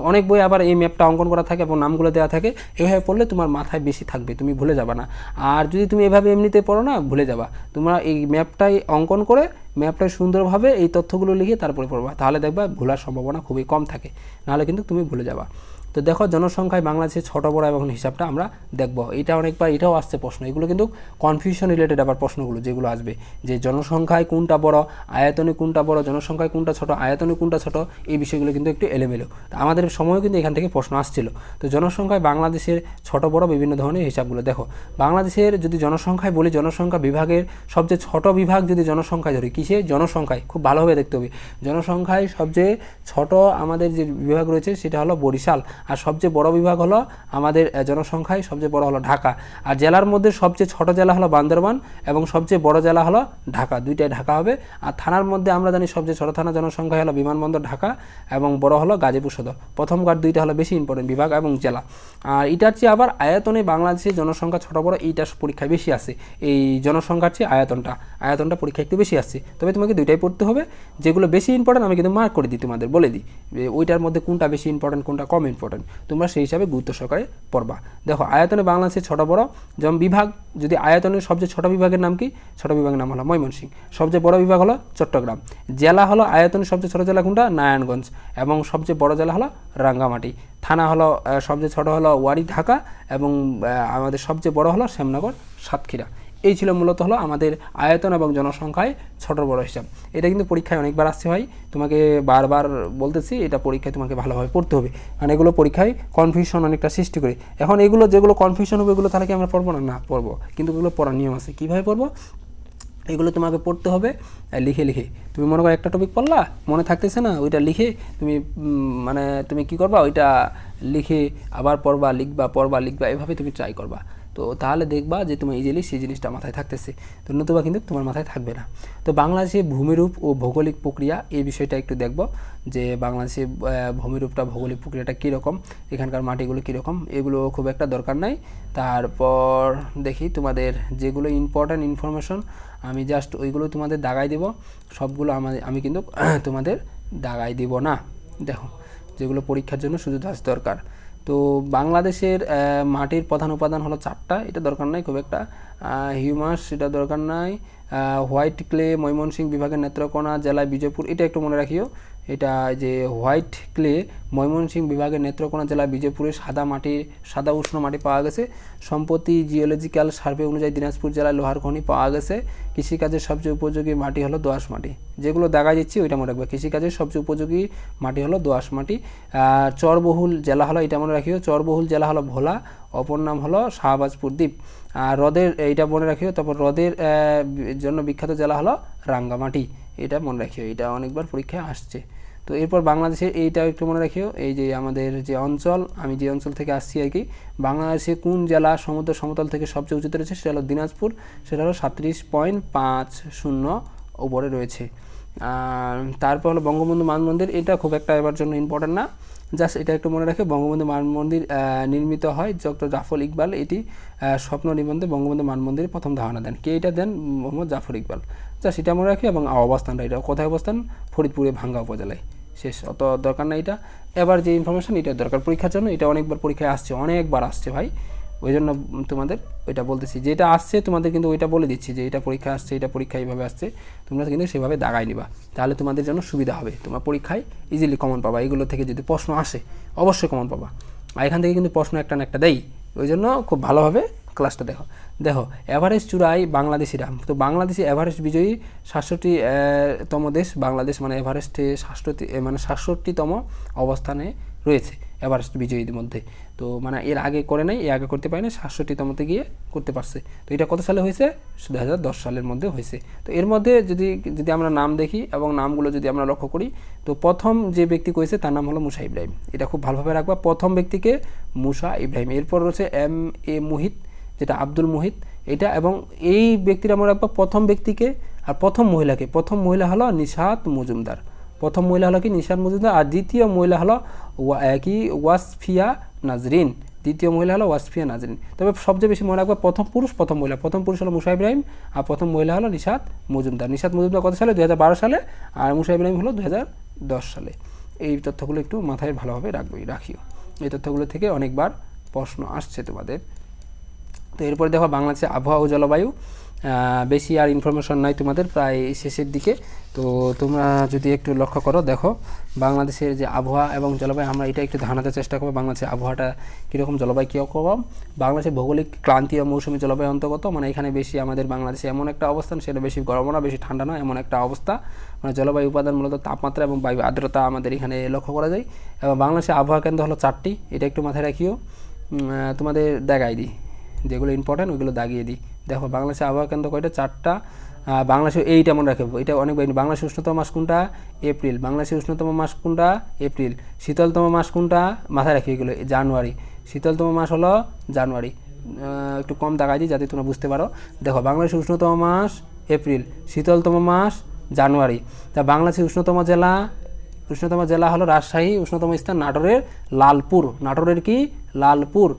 অনেক বই আবার এই ম্যাপটা অঙ্কন করা থাকে এবং নামগুলো দেওয়া থাকে, এভাবে পড়লে তোমার মাথায় বেশি থাকবে, তুমি ভুলে যাবা না। আর যদি তুমি এভাবে এমনিতে পড়ো না, ভুলে যাবা। তোমরা এই ম্যাপটাই অঙ্কন করে ম্যাপটায় সুন্দরভাবে এই তথ্যগুলো লিখে তারপরে পড়বা, তাহলে দেখবা ভুলার সম্ভাবনা খুবই কম থাকে, নাহলে কিন্তু তুমি ভুলে যাবা। তো দেখো জনসংখ্যায় বাংলাদেশের ছোট বড় এবং হিসাবটা আমরা দেখব। এটা অনেকবার এটাও আসছে প্রশ্ন, এগুলো কিন্তু কনফিউশন রিলেটেড আবার প্রশ্নগুলো যেগুলো আসবে যে জনসংখ্যায় কোনটা বড়, আয়তনে কোনটা বড়, জনসংখ্যায় কোনটা ছোট, আয়তনে কোনটা ছোট, এই বিষয়গুলো কিন্তু একটু এলোমেলো। আমাদের সময়ও কিন্তু এখান থেকে প্রশ্ন আসছিল। তো জনসংখ্যায় বাংলাদেশের ছোট বড় বিভিন্ন ধরনের হিসাবগুলো দেখো। বাংলাদেশের যদি জনসংখ্যায় বলি, জনসংখ্যা বিভাগের সবচেয়ে ছোট বিভাগ যদি জনসংখ্যায় ধরি, কিসে জনসংখ্যায়, খুব ভালোভাবে দেখতে হবে। জনসংখ্যায় সবচেয়ে ছোট আমাদের যে বিভাগ রয়েছে সেটা হলো বরিশাল, আর সবচেয়ে বড় বিভাগ হলো আমাদের জনসংখ্যায় সবচেয়ে বড় হলো ঢাকা। আর জেলার মধ্যে সবচেয়ে ছোট জেলা হলো বান্দরবান এবং সবচেয়ে বড় জেলা হলো ঢাকা, দুইটাই ঢাকা হবে। আর থানার মধ্যে আমরা জানি সবচেয়ে ছোট থানা জনসংখ্যা হলো বিমানবন্দর ঢাকা এবং বড় হলো গাজীপুর সদর। প্রথম কার দুইটা হলো বেশি ইম্পর্টেন্ট বিভাগ এবং জেলা। আর এটার চেয়ে আবার আয়তনে বাংলাদেশের জনসংখ্যা ছোট বড় এইটা পরীক্ষায় বেশি আসে, এই জনসংখ্যার চেয়ে আয়তনটা পরীক্ষা একটু বেশি আসছে। তবে তোমাকে দুইটাই পড়তে হবে, যেগুলো বেশি ইম্পর্টেন্ট আমি কিন্তু মার্ক করে দিই, তোমাদের বলে দিই ওইটার মধ্যে কোনটা বেশি ইম্পর্টেন্ট কোনটা কম ইম্পর্টেন্ট, তোমরা সেই হিসাবে গুরুত্ব সহকারে পড়বা। দেখো আয়তনে বাংলাদেশের ছোট বড় যেমন বিভাগ, যদি আয়তনের সবচেয়ে ছোট বিভাগের নাম কি, ছোট বিভাগের নাম হলো ময়মনসিংহ। সবচেয়ে বড় বিভাগ হলো চট্টগ্রাম। জেলা হলো আয়তনের সবচেয়ে ছোট জেলা কোনটা, নারায়ণগঞ্জ এবং সবচেয়ে বড় জেলা হলো রাঙ্গামাটি। থানা হলো সবচেয়ে ছোট হলো ওয়ারি ঢাকা এবং আমাদের সবচেয়ে বড় হলো শ্যামনগর সাতক্ষীরা। এই ছিল মূলত হলো আমাদের আয়তন এবং জনসংখ্যায় ছোট বড় হিসাব। এটা কিন্তু পরীক্ষায় অনেকবার আসছে ভাই, তোমাকে বারবার বলতেছি এটা পরীক্ষায় তোমাকে ভালোভাবে পড়তে হবে, কারণ এগুলো পরীক্ষায় কনফিউশন অনেকটা সৃষ্টি করে। এখন এগুলো যেগুলো কনফিউশন হবে এগুলো তাহলে কি আমরা পড়বো না, না পড়বো, কিন্তু এগুলো পড়ার নিয়ম আছে। কীভাবে পড়বো, এগুলো তোমাকে পড়তে হবে লিখে লিখে। তুমি মনে করো একটা টপিক পড়লা, মনে থাকতেছে না, ওইটা লিখে তুমি কী করবা, ওইটা লিখে আবার পড়বা লিখবা, এভাবে তুমি ট্রাই করবা। তো তাহলে দেখবা যে তোমার ইজিলি সেই জিনিসটা মাথায় থাকতেছে, তো নতুবা কিন্তু তোমার মাথায় থাকবে না। তো বাংলাদেশে ভূমিরূপ ও ভৌগোলিক প্রক্রিয়া এই বিষয়টা একটু দেখব, যে বাংলাদেশে ভূমিরূপটা ভৌগোলিক প্রক্রিয়াটা কীরকম, এখানকার মাটিগুলো কীরকম, এগুলো খুব একটা দরকার নাই। তারপর দেখি তোমাদের যেগুলো ইম্পর্ট্যান্ট ইনফরমেশন আমি জাস্ট ওইগুলো তোমাদের দাগাই দেব, সবগুলো আমি কিন্তু তোমাদের দাগাই দেব না। দেখো যেগুলো পরীক্ষার জন্য শুধু জাস্ট দরকার। তো বাংলাদেশের মাটির প্রধান উপাদান হলো 4টা, এটা দরকার নাই খুব একটা। হিউমাস এটা দরকার নাই। হোয়াইট ক্লে ময়মনসিংহ বিভাগের নেত্রকোনা জেলায় বিজয়পুর, এটা একটু মনে রাখিও। এটা যে হোয়াইট ক্লে ময়মনসিংহ বিভাগের নেত্রকোনা জেলায় বিজয়পুরে সাদা উষ্ণ মাটি পাওয়া গেছে। সম্প্রতি জিওলজিক্যাল সার্ভে অনুযায়ী দিনাজপুর জেলায় লোহার খনি পাওয়া গেছে। কৃষিকাজের সবচেয়ে উপযোগী মাটি হলো দোআঁশ মাটি, যেগুলো দেখা যাচ্ছে ওইটা মনে রাখবে। কৃষিকাজের সবচেয়ে উপযোগী মাটি হলো দোআঁশ মাটি। চরবহুল জেলা হলো, এটা মনে রাখিও, চরবহুল জেলা হলো ভোলা, অপর নাম হলো শাহবাজপুর দ্বীপ। আর হ্রদের এইটা মনে রাখিও। তারপর হ্রদের জন্য বিখ্যাত জেলা হলো রাঙ্গামাটি, এটা মনে রাখিও, এটা অনেকবার পরীক্ষায় আসছে। তো এরপর বাংলাদেশের এইটা একটু মনে রাখিও, এই যে আমাদের যে অঞ্চল, আমি যে অঞ্চল থেকে আসছি আর কি, বাংলাদেশে কোন জেলা সমুদ্র সমতল থেকে সবচেয়ে উঁচুতে রয়েছে, সেটা হলো দিনাজপুর, সেটা হলো 37.50 উপরে রয়েছে। তারপর হলো বঙ্গবন্ধু মানমন্দির, এটা খুব একটা এবার জন্য ইম্পর্টেন্ট না, জাস্ট এটা একটু মনে রাখে। বঙ্গবন্ধু মানমন্দির নির্মিত হয় ডক্টর জাফর ইকবাল, এটি স্বপ্ন নিবন্ধে বঙ্গবন্ধু মানমন্দিরের প্রথম ধারণা দেন, কে এটা দেন, মোহাম্মদ জাফর ইকবাল। জাস্ট এটা মনে রাখি। এবং অবস্থানটা, এটা কোথায় অবস্থান, ফরিদপুরে ভাঙ্গা উপজেলায়, শেষ, অত দরকার না এটা। এবার যে ইনফরমেশন এটা দরকার পরীক্ষার জন্য, এটা অনেকবার পরীক্ষায় আসছে, অনেকবার আসছে ভাই, ওই জন্য তোমাদের ওইটা বলতেছি, যেটা আসছে তোমাদের কিন্তু ওইটা বলে দিচ্ছি যে এটা পরীক্ষা আসছে, এটা পরীক্ষা এইভাবে আসছে, তোমরা কিন্তু সেভাবে দাগাই নিবা, তাহলে তোমাদের জন্য সুবিধা হবে, তোমরা পরীক্ষায় ইজিলি কমন পাবা। এগুলো থেকে যদি প্রশ্ন আসে অবশ্যই কমন পাবা, আর এখান থেকে কিন্তু প্রশ্ন একটা না একটা দেই, ওই জন্য খুব ভালোভাবে ক্লাসটা দেখো এভারেস্ট চূড়ায় বাংলাদেশিরা, তো বাংলাদেশি এভারেস্ট বিজয়ী 67তম দেশ বাংলাদেশ, মানে এভারেস্টে 67তম অবস্থানে রয়েছে এভারেস্ট বিজয়ীদের মধ্যে। তো মানে এর আগে করে নাই, এর আগে করতে পারে না, 67তমতে গিয়ে করতে পারছে। তো এটা কত সালে হয়েছে, 2010 সালের মধ্যে হয়েছে। তো এর মধ্যে যদি আমরা নাম দেখি এবং নামগুলো যদি আমরা লক্ষ্য করি, তো প্রথম যে ব্যক্তি করেছে তার নাম হলো মুসা ইব্রাহিম, এটা খুব ভালোভাবে রাখবা, প্রথম ব্যক্তিকে মুসা ইব্রাহিম। এরপর রয়েছে M.A. মুহিত, যেটা আব্দুল মুহিত এটা, এবং এই ব্যক্তির আমরা রাখবো প্রথম ব্যক্তিকে, আর প্রথম মহিলা হলো নিশাত মজুমদার, প্রথম মহিলা হলো কি নিশাত মজুমদার, আর দ্বিতীয় মহিলা হলো ওয়াসফিয়া নাজরিন, দ্বিতীয় মহিলা হলো ওয়াসফিয়া নাজরিন। তবে সবচেয়ে বেশি মনে রাখবো প্রথম পুরুষ হলো মুসা ইব্রাহিম, আর প্রথম মহিলা হলো নিশাত মজুমদার কত সালে, 2012 সালে, আর মুসা ইব্রাহিম হলো 2010 সালে। এই তথ্যগুলো একটু মাথায় ভালোভাবে রাখিও, এই তথ্যগুলো থেকে অনেকবার প্রশ্ন আসছে তোমাদের। তো এরপরে দেখো বাংলাদেশের আবহাওয়া ও জলবায়ু, বেশি আর ইনফরমেশন নাই তোমাদের, প্রায় শেষের দিকে। তো তোমরা যদি একটু লক্ষ্য করো, দেখো বাংলাদেশের যে আবহাওয়া এবং জলবায়ু, আমরা এটা একটু ধারণাতে চেষ্টা করবো বাংলাদেশের আবহাওয়াটা কীরকম, জলবায়ু কীরকম। বাংলাদেশের ভৌগোলিক ক্রান্তীয় মৌসুমী জলবায়ু অন্তর্গত, মানে এখানে বেশি আমাদের বাংলাদেশে এমন একটা অবস্থান, সেটা বেশি গরম না বেশি ঠান্ডা না, এমন একটা অবস্থা, মানে জলবায়ু উপাদান মূলত তাপমাত্রা এবং বায়ু আর্দ্রতা আমাদের এখানে লক্ষ্য করা যায়। এবং বাংলাদেশের আবহাওয়া কেন্দ্র হলো 4টি, এটা একটু মাথায় রাখিও, তোমাদের দেখাই দিই, যেগুলো ইম্পর্টেন্ট ওইগুলো দাগিয়ে দিই। দেখো বাংলাদেশের আবহাওয়া কেন্দ্র কয়টা, 4টা। বাংলাদেশে এইটা মনে রাখবো, এটা অনেক বাইরে। বাংলাদেশের উষ্ণতম মাস কোনটা, এপ্রিল। বাংলাদেশের উষ্ণতম মাস কোনটা, এপ্রিল। শীতলতম মাস কোনটা, মাথায় রাখি এগুলো, জানুয়ারি। শীতলতম মাস হলো জানুয়ারি, একটু কম দাগাই দিই যাতে তোমরা বুঝতে পারো। দেখো বাংলাদেশের উষ্ণতম মাস এপ্রিল, শীতলতম মাস জানুয়ারি। তা বাংলাদেশের উষ্ণতম জেলা হলো রাজশাহী, উষ্ণতম স্থান নাটোরের লালপুর, নাটোরের কি লালপুর।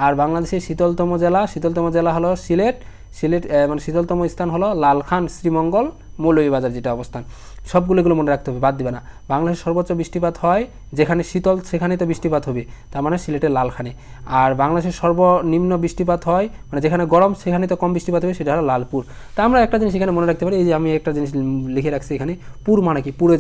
আর বাংলাদেশের শীতলতম জেলা হলো সিলেট, মানে শীতলতম স্থান হলো লালখান, শ্রীমঙ্গল, মৌলভীবাজার যেটা অবস্থান। সবগুলো এগুলো মনে রাখতে হবে, বাদ দিবে না। বাংলাদেশের সর্বোচ্চ বৃষ্টিপাত হয় যেখানে শীতল, সেখানে তো বৃষ্টিপাত হবে, তার মানে সিলেটের লালখানে। আর বাংলাদেশের সর্বনিম্ন বৃষ্টিপাত হয়, মানে যেখানে গরম সেখানে তো কম বৃষ্টিপাত হবে, সেটা হলো লালপুর। তা আমরা একটা জিনিস এখানে মনে রাখতে পারি, এই যে আমি একটা জিনিস লিখে রাখছি এখানে, পুর মানে কি, পুড়ে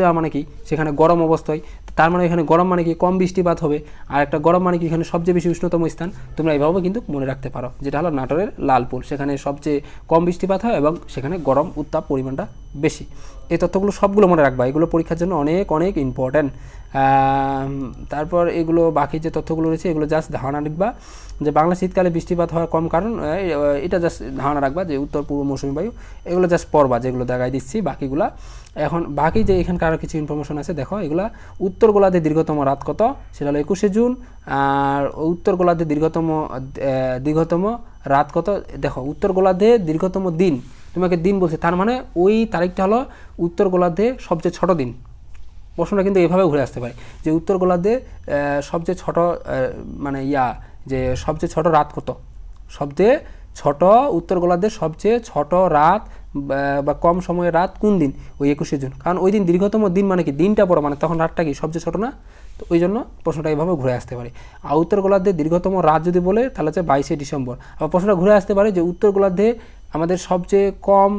যাওয়া মানে কি, সেখানে গরম অবস্থায়, তার মানে এখানে গরম মানে কি কম বৃষ্টিপাত হবে, আর একটা গরম মানে কি এখানে সবচেয়ে বেশি উষ্ণতম স্থান। তোমরা এইভাবে কিন্তু মনে রাখতে পারো, যেটা হলো নাটোরের লালপুর, সেখানে সবচেয়ে কম বৃষ্টিপাত হয় এবং সেখানে গরম উত্তাপ পরিমাণটা বেশি। এই তথ্যগুলো সবগুলো মনে রাখবা, এগুলো পরীক্ষার জন্য অনেক অনেক ইম্পর্ট্যান্ট। তারপর এগুলো বাকি যে তথ্যগুলো রয়েছে এগুলো জাস্ট ধারণা রাখবা যে বাংলা শীতকালে বৃষ্টিপাত হওয়ার কম কারণ, এটা জাস্ট ধারণা রাখবা যে উত্তর পূর্ব মৌসুমী বায়ু, এগুলো জাস্ট পড়বা যেগুলো দেখাই দিচ্ছি বাকিগুলা। এখন বাকি যে এখানকার আরও কিছু ইনফরমেশন আছে দেখো, এগুলা উত্তর গোলার্ধে দীর্ঘতম রাত কত, সেটা হলো 21শে জুন। আর উত্তর গোলার্ধে দীর্ঘতম রাত কত, দেখো উত্তর গোলার্ধে দীর্ঘতম দিন, তোমাকে দিন বলছে, তার মানে ওই তারিখটা হলো উত্তর গোলার্ধে সবচেয়ে ছোট দিন। প্রশ্নটা কিন্তু এভাবে ঘুরে আসতে পারে যে উত্তর গোলার্ধে সবচেয়ে ছোট মানে যে সবচেয়ে ছোট রাত কত, সবচেয়ে ছোট উত্তর গোলার্ধের সবচেয়ে ছোট রাত বা কম সময়ের রাত কোন দিন, ওই 21শে জুন। কারণ ওই দিন দীর্ঘতম দিন মানে কি, দিনটা বড়, মানে তখন রাতটা কি সবচেয়ে ছোট না, তো ওই জন্য প্রশ্নটা এভাবে ঘুরে আসতে পারে। আর উত্তর গোলার্ধে দীর্ঘতম রাত যদি বলে তাহলে হচ্ছে 22শে ডিসেম্বর। আবার প্রশ্নটা ঘুরে আসতে পারে যে উত্তর গোলার্ধে আমাদের সবচেয়ে কম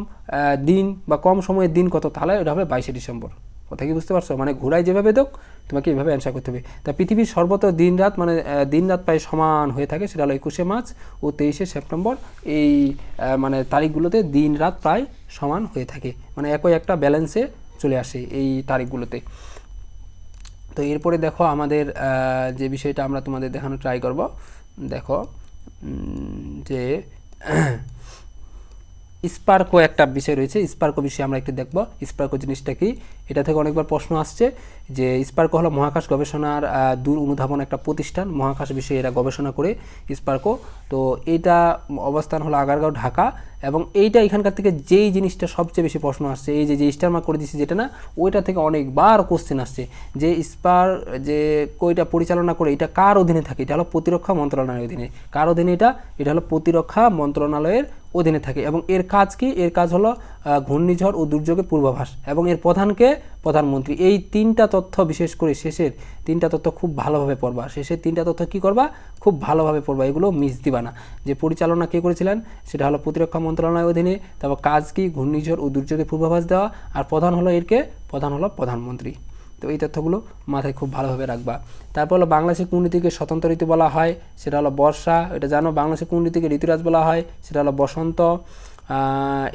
দিন বা কম সময়ের দিন কত, তাহলে এটা হবে 22শে ডিসেম্বর। কথা কি বুঝতে পারছো? মানে ঘুরাই যেভাবে দেখ তোমাকে এইভাবে অ্যান্সার করতে হবে। তা পৃথিবীর সর্বত্র দিন রাত মানে দিন রাত প্রায় সমান হয়ে থাকে, সেটা হলো 21শে মার্চ ও 23শে সেপ্টেম্বর। এই মানে তারিখগুলোতে দিন রাত প্রায় সমান হয়ে থাকে, মানে একই একটা ব্যালেন্সে চলে আসে এই তারিখগুলোতে। তো এরপরে দেখো আমাদের যে বিষয়টা আমরা তোমাদের দেখানো ট্রাই করব, দেখো যে স্পার্কো একটা বিষয় রয়েছে, স্পার্কো বিষয়ে আমরা একটু দেখব। স্পার্কো জিনিসটা কি, এটা থেকে অনেকবার প্রশ্ন আসছে যে স্পার্কো হলো মহাকাশ গবেষণার দূর অনুধাবন একটা প্রতিষ্ঠান, মহাকাশ বিষয়ে এরা গবেষণা করে স্পার্কো। তো এইটা অবস্থান হলো আগারগাঁও, ঢাকা। এবং এইটা এখানকার থেকে যেই জিনিসটা সবচেয়ে বেশি প্রশ্ন আসছে, এই যে স্টার মার্ক করে দিচ্ছি যেটা না, ওইটা থেকে অনেকবার কোশ্চেন আসছে যে যে কইটা পরিচালনা করে এটা কার অধীনে থাকে, এটা হলো প্রতিরক্ষা মন্ত্রণালয়ের অধীনে। কার অধীনে এটা হলো প্রতিরক্ষা মন্ত্রণালয়ের অধীনে থাকে। এবং এর কাজ কি, এর কাজ হলো ঘূর্ণিঝড় ও দুর্যোগের পূর্বাভাস, এবং এর প্রধানকে প্রধানমন্ত্রী। এই তিনটা তথ্য, বিশেষ করে শেষের তিনটা তথ্য খুব ভালোভাবে পড়বা, শেষের তিনটা তথ্য কি করবা, খুব ভালোভাবে পড়বা, এগুলো মিস দিবা না। যে পরিচালনা কে করেছিলেন, সেটা হলো প্রতিরক্ষা মন্ত্রণালয়ের অধীনে। তারপর কাজ কি, ঘূর্ণিঝড় ও দুর্যোগের পূর্বাভাস দেওয়া। আর প্রধান হলো প্রধান হলো প্রধানমন্ত্রী। তো এই তথ্যগুলো মাথায় খুব ভালোভাবে রাখবা। তারপর হলো বাংলাদেশের কোন ঋতুকে স্বতন্ত্র ঋতু বলা হয়, সেটা হলো বর্ষা, এটা জানো। বাংলাদেশের কোন ঋতুকে ঋতুরাজ বলা হয়, সেটা হলো বসন্ত।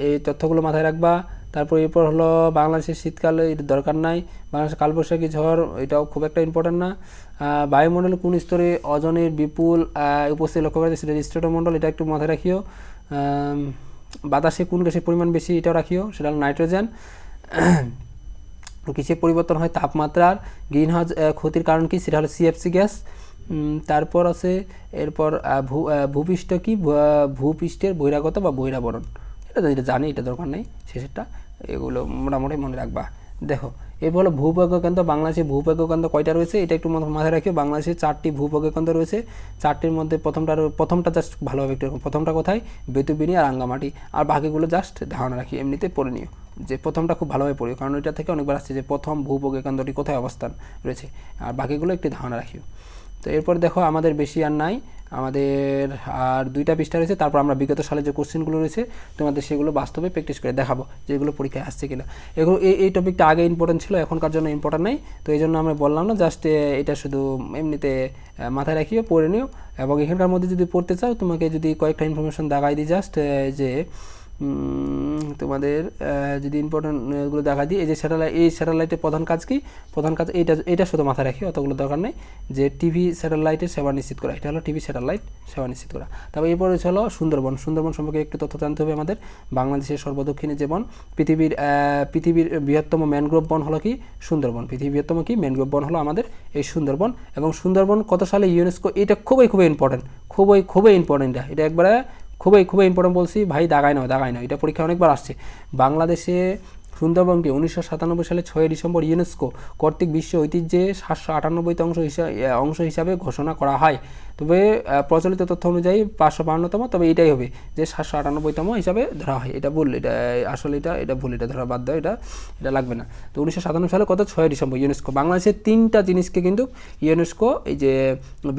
এই তথ্যগুলো মাথায় রাখবা। তারপর এরপর হলো বাংলাদেশের শীতকালে এটা দরকার নাই। বাংলাদেশের কালবৈশাখী ঝড়, এটাও খুব একটা ইম্পর্টেন্ট না। বায়ুমণ্ডলে কোন স্তরে ওজনের বিপুল উপস্থিতি লক্ষ্য করা যায়, সেটা স্ট্রেটোমণ্ডল, এটা একটু মাথায় রাখিও। বাতাসে কোন গ্যাসের পরিমাণ বেশি, এটাও রাখিও, সেটা হলো নাইট্রোজেন। কিসের পরিবর্তন হয়, তাপমাত্রার। গ্রিনহাউস ক্ষতির কারণ কি, সেটা হলো সিএফসি গ্যাস। তারপর আছে এরপর ভূপৃষ্ঠ কি, ভূপৃষ্ঠের বহিরাগত বা বহিরাবরণ, এটা জানি, এটা দরকার নেই শেষেরটা, এগুলো মোটামুটি মনে রাখবা। দেখো এরপর হলো ভূপৃষ্ঠ কেন্দ্র। বাংলাদেশে ভূপৃষ্ঠ কেন্দ্র কয়টা রয়েছে, এটা একটু মাথায় রাখিও। বাংলাদেশে 4টি ভূপৃষ্ঠ কেন্দ্র রয়েছে। 4টির মধ্যে প্রথমটা জাস্ট ভালোভাবে একটু, প্রথমটা কোথায়, বেতুবিনী আর রাঙ্গামাটি। আর বাকিগুলো জাস্ট ধারণা রাখি, এমনিতে পড়ে নিও। যে প্রথমটা খুব ভালোভাবে পড়িও, কারণ ওইটা থেকে অনেকবার আসছে যে প্রথম ভূপৃষ্ঠ কেন্দ্রটি কোথায় অবস্থান রয়েছে। আর বাকিগুলো একটু ধারণা রাখিও। তো এরপর দেখো আমাদের বেশি আর নাই, আমাদের আর 2টা পৃষ্ঠা রয়েছে। তারপর আমরা বিগত সালে যে কোশ্চেনগুলো রয়েছে তোমাদের সেগুলো বাস্তবে প্র্যাকটিস করে দেখাবো, যেগুলো পরীক্ষায় আসছে কিনা। এগুলো এই টপিকটা আগে ইম্পর্টেন্ট ছিল, এখনকার জন্য ইম্পর্টেন্ট নাই। তো এই জন্য আমরা বললাম না, জাস্ট এটা শুধু এমনিতে মাথায় রাখিও, পড়ে নিও। এবং এখানকার মধ্যে যদি পড়তে চাও, তোমাকে যদি কয়েকটা ইনফরমেশন দেখাই দিই, জাস্ট যে তোমাদের যদি ইম্পর্টেন্টগুলো দেখা দিই, এই যে স্যাটেলাইটের প্রধান কাজ কি, প্রধান কাজ এটা শুধু মাথায় রাখি, অতগুলো দরকার নেই। যে টিভি স্যাটেলাইটের সেবা নিশ্চিত করা, এটা হলো টিভি স্যাটেলাইট সেবা নিশ্চিত করা। তারপর এরপরে হলো সুন্দরবন। সুন্দরবন সম্পর্কে একটু তথ্য জানতে হবে আমাদের। বাংলাদেশের সর্বদক্ষিণে যে বন, পৃথিবীর বৃহত্তম ম্যানগ্রোভ বন হলো কি, সুন্দরবন। পৃথিবীর বৃহত্তম কি, ম্যানগ্রোভ বন হলো আমাদের এই সুন্দরবন। এবং সুন্দরবন কত সালে ইউনেস্কো, এটা খুবই ইম্পর্টেন্ট, খুবই ইম্পর্টেন্ট, এটা একবারে খুবই ইম্পর্টেন্ট বলছি ভাই, দাগাই নয়, এটা পরীক্ষা অনেকবার আসছে। বাংলাদেশে সুন্দরবনকে 1997 সালে 6 ডিসেম্বর ইউনেস্কো কর্তৃক বিশ্ব ঐতিহ্যে 798তম অংশ হিসাবে ঘোষণা করা হয়। তবে প্রচলিত তথ্য অনুযায়ী 552তম, তবে এটাই হবে যে 798তম হিসাবে ধরা হয়। এটা ভুল, এটা আসলে এটা ভুল, এটা ধরা বাদ দাও, এটা লাগবে না। তো 1997 সালে কত, 6 ডিসেম্বর ইউনেস্কো বাংলাদেশের 3টা জিনিসকে কিন্তু ইউনেস্কো এই যে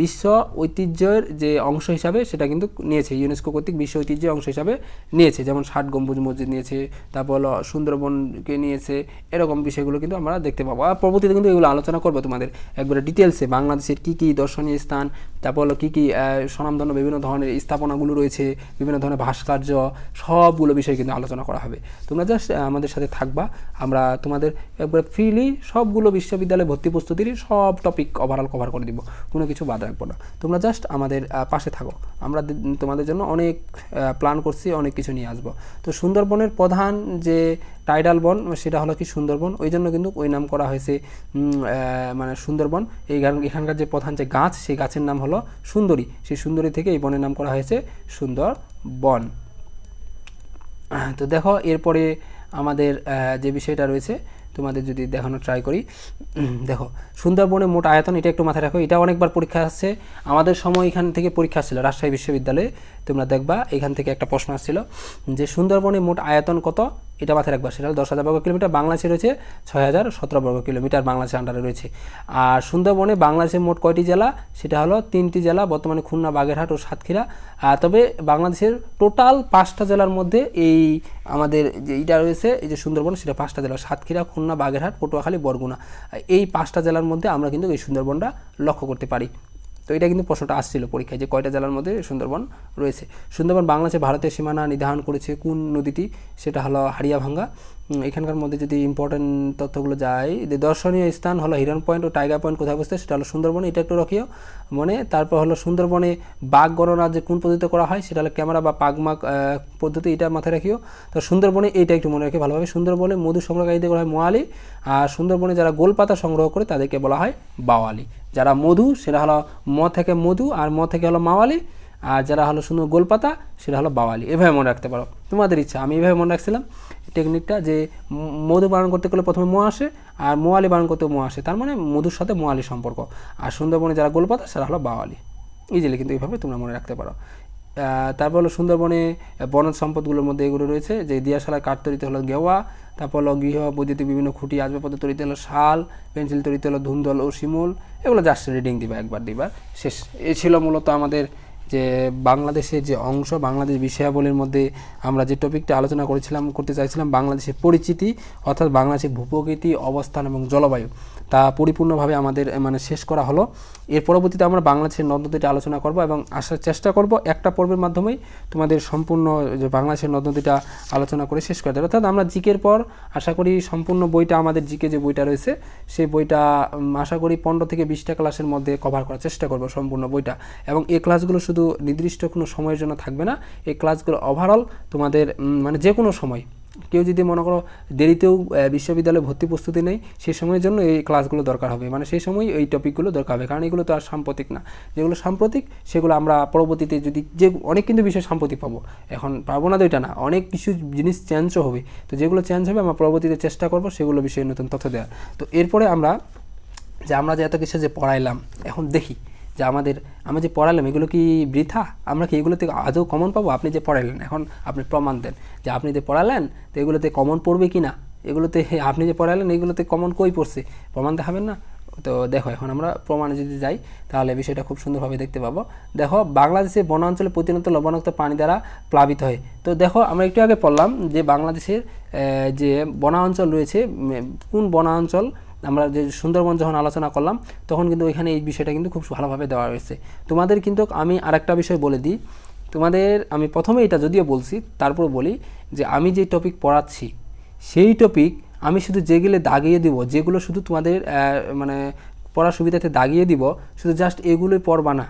বিশ্ব ঐতিহ্যের যে অংশ হিসাবে সেটা কিন্তু নিয়েছে, ইউনেস্কো কর্তৃক বিশ্ব ঐতিহ্যের অংশ হিসাবে নিয়েছে। যেমন 60 গম্বুজ মসজিদ নিয়েছে, তারপর হলো সুন্দরবন সুন্দরবনকে নিয়েছে, এরকম বিষয়গুলো কিন্তু আমরা দেখতে পাবো। আর পরবর্তীতে কিন্তু এগুলো আলোচনা করবো তোমাদের একবারে ডিটেলসে, বাংলাদেশের কী কী দর্শনীয় স্থান, তারপর হলো কী কী স্বনামধন্য বিভিন্ন ধরনের স্থাপনাগুলো রয়েছে, বিভিন্ন ধরনের ভাস্কর্য, সবগুলো বিষয় কিন্তু আলোচনা করা হবে। তোমরা জাস্ট আমাদের সাথে থাকবা, আমরা তোমাদের একবারে ফ্রিলি সবগুলো বিশ্ববিদ্যালয়ে ভর্তি প্রস্তুতির সব টপিক ওভারঅল কভার করে দিব, কোনো কিছু বাদ রাখবো না। তোমরা জাস্ট আমাদের পাশে থাকো, আমরা তোমাদের জন্য অনেক প্ল্যান করছি, অনেক কিছু নিয়ে আসবো। তো সুন্দরবনের প্রধান যে টাইডাল বন সেটা হলো কি সুন্দরবন, ওই জন্য কিন্তু ওই নাম করা হয়েছে মানে সুন্দরবন। এখানকার যে প্রধান যে গাছ, সেই গাছের নাম হলো সুন্দরী, সেই সুন্দরী থেকে এই বনের নাম করা হয়েছে সুন্দরবন। তো দেখো এরপরে আমাদের যে বিষয়টা রয়েছে তোমাদের যদি দেখানোর ট্রাই করি, দেখো সুন্দরবনের মোট আয়তন, এটা একটু মাথায় রাখো, এটা অনেকবার পরীক্ষা আসছে, আমাদের সময় এখান থেকে পরীক্ষা ছিল রাজশাহী বিশ্ববিদ্যালয়ে, তোমরা দেখবা এখান থেকে একটা প্রশ্ন আসছিল যে সুন্দরবনের মোট আয়তন কত, এটা মাথায় রাখবা, সেটা হলো 10,000 বর্গ কিলোমিটার। বাংলাদেশে রয়েছে 6,017 বর্গ কিলোমিটার, বাংলাদেশের আন্ডারে রয়েছে। আর সুন্দরবনে বাংলাদেশের মোট কয়টি জেলা, সেটা হলো 3টি জেলা, বর্তমানে খুলনা, বাগেরহাট ও সাতক্ষীরা। তবে বাংলাদেশের টোটাল 5টা জেলার মধ্যে এই আমাদের যে এইটা রয়েছে, এই যে সুন্দরবন, সেটা 5টা জেলা, সাতক্ষীরা, খুলনা, বাগেরহাট, পটুয়াখালী, বরগুনা, এই 5টা জেলার মধ্যে আমরা কিন্তু এই সুন্দরবনটা লক্ষ্য করতে পারি। তো এটা কিন্তু প্রশ্নটা আসছিল পরীক্ষায় যে কয়টা জেলার মধ্যে সুন্দরবন রয়েছে। সুন্দরবন বাংলাদেশে ভারতের সীমানা নির্ধারণ করেছে কোন নদীটি, সেটা হলো হারিয়াভাঙ্গা। এখানকার মধ্যে যদি ইম্পর্টেন্ট তথ্যগুলো যায়, যে দর্শনীয় স্থান হলো হিরন পয়েন্ট ও টাইগার পয়েন্ট কোথায় অবস্থিত, সেটা হলো সুন্দরবনে, এটা একটু রাখিও মনে। তারপর হলো সুন্দরবনে বাঘ গণনা যে কোন পদ্ধতিতে করা হয়, সেটা হলো ক্যামেরা বা পাগমাক পদ্ধতি, এটা মাথায় রাখিও। তো সুন্দরবনে এইটা একটু মনে রাখি ভালোভাবে, সুন্দরবনে মধু সংগ্রহকারীদের বলা হয় মোয়ালি, আর সুন্দরবনে যারা গোলপাতা সংগ্রহ করে তাদেরকে বলা হয় বাওয়ালি। যারা মধু, সেটা হলো থেকে মধু, আর থেকে হলো মাওয়ালি, আর যারা হলো সুন্দর গোলপাতা, সেটা হলো বাওয়ালি। এভাবে মনে রাখতে পারো, তোমাদের ইচ্ছা। আমি এভাবে মনে রাখছিলাম টেকনিকটা, যে মধু বারণ করতে গেলে প্রথমে মো আসে, আর মোয়ালি বারণ করতে মো আসে, তার মানে মধুর সাথে মোয়ালি সম্পর্ক। আর সুন্দরবনে যারা গোলপাতা, সেটা হলো বাওয়ালি। ইজিলি কিন্তু এইভাবে তোমরা মনে রাখতে পারো। তারপর হলো সুন্দরবনে বনজ সম্পদগুলোর মধ্যে এগুলো রয়েছে, যে দিয়াশালার কাঠ তৈরিতে হলো গেওয়া, তারপর হলো গৃহ বৈদ্যুতিক বিভিন্ন খুঁটি আসবাবপত্র তৈরিতে হলো শাল, পেন্সিল তৈরিতে হলো ধুন্দল ও শিমুল। এগুলো জাস্ট রিডিং দিবা একবার দিবার, শেষ। এ ছিল মূলত আমাদের যে বাংলাদেশের যে অংশ, বাংলাদেশ বিষয়াবলীর মধ্যে আমরা যে টপিকটা আলোচনা করতে চাইছিলাম, বাংলাদেশের পরিচিতি, অর্থাৎ বাংলাদেশের ভূপ্রকৃতি, অবস্থান এবং জলবায়ু, তা পরিপূর্ণভাবে আমাদের শেষ করা হলো। এর পরবর্তীতে আমরা বাংলাদেশের নদ নদীটা আলোচনা করব এবং আসার চেষ্টা করব একটা পর্বের মাধ্যমেই তোমাদের সম্পূর্ণ যে বাংলাদেশের নদ নদীটা আলোচনা করে শেষ করে দেবে। অর্থাৎ আমরা জিকের পর আশা করি সম্পূর্ণ বইটা, আমাদের জিকে যে বইটা রয়েছে, সেই বইটা আশা করি 15 থেকে 20টা ক্লাসের মধ্যে কভার করার চেষ্টা করব সম্পূর্ণ বইটা। এবং এই ক্লাসগুলো শুধু নির্দিষ্ট কোনো সময়ের জন্য থাকবে না, এই ক্লাসগুলো ওভারঅল তোমাদের যে কোনো সময়, কেউ যদি মনে করো দেরিতেও বিশ্ববিদ্যালয়ে ভর্তি প্রস্তুতি নেই, সেই সময়ের জন্য এই ক্লাসগুলো দরকার হবে, সেই সময় এই টপিকগুলো দরকার হবে। কারণ এগুলো তো আর সাম্প্রতিক না, যেগুলো সাম্প্রতিক সেগুলো আমরা পরবর্তীতে যদি, যে অনেক কিন্তু বিষয় সাম্প্রতিক পাবো, এখন পাবো না তো এটা না, অনেক কিছু জিনিস চেঞ্জও হবে। তো যেগুলো চেঞ্জ হবে আমরা পরবর্তীতে চেষ্টা করবো সেগুলো বিষয়ে নতুন তথ্য দেওয়ার। তো এরপরে আমরা যে এত কিছু যে পড়াইলাম, এখন দেখি যে আমরা যে পড়ালাম এগুলো কি বৃথা, আমরা কি এগুলোতে আদৌ কমন পাবো? আপনি যে পড়াইলেন, এখন আপনি প্রমাণ দেন যে আপনি যে পড়ালেন তো এগুলোতে কমন পড়বে কি না, এগুলোতে আপনি যে পড়ালেন এগুলোতে কমন কই পড়ছে, প্রমাণ দেখাবেন না? তো দেখো এখন আমরা প্রমাণে যদি যাই তাহলে বিষয়টা খুব সুন্দরভাবে দেখতে পাবো। দেখো বাংলাদেশের বনাঞ্চলে প্রতিনিয়ত লবণাক্ত পানি দ্বারা প্লাবিত হয়। তো দেখো আমরা একটু আগে পড়লাম যে বাংলাদেশের যে বনাঞ্চল রয়েছে, কোন বনাঞ্চল, আমরা যে সুন্দরবন যখন আলোচনা করলাম তখন কিন্তু ওইখানে এই বিষয়টা কিন্তু খুব ভালোভাবে দেওয়া হয়েছে। তোমাদের কিন্তু আমি আরেকটা বিষয় বলে দিই, তোমাদের আমি প্রথমে এটা যদিও বলছি, তারপর বলি যে আমি যে টপিক পড়াচ্ছি সেই টপিক আমি শুধু যেগুলো দাগিয়ে দিব, যেগুলো শুধু তোমাদের পড়ার সুবিধাতে দাগিয়ে দিব, শুধু জাস্ট এগুলোই পড়বা না।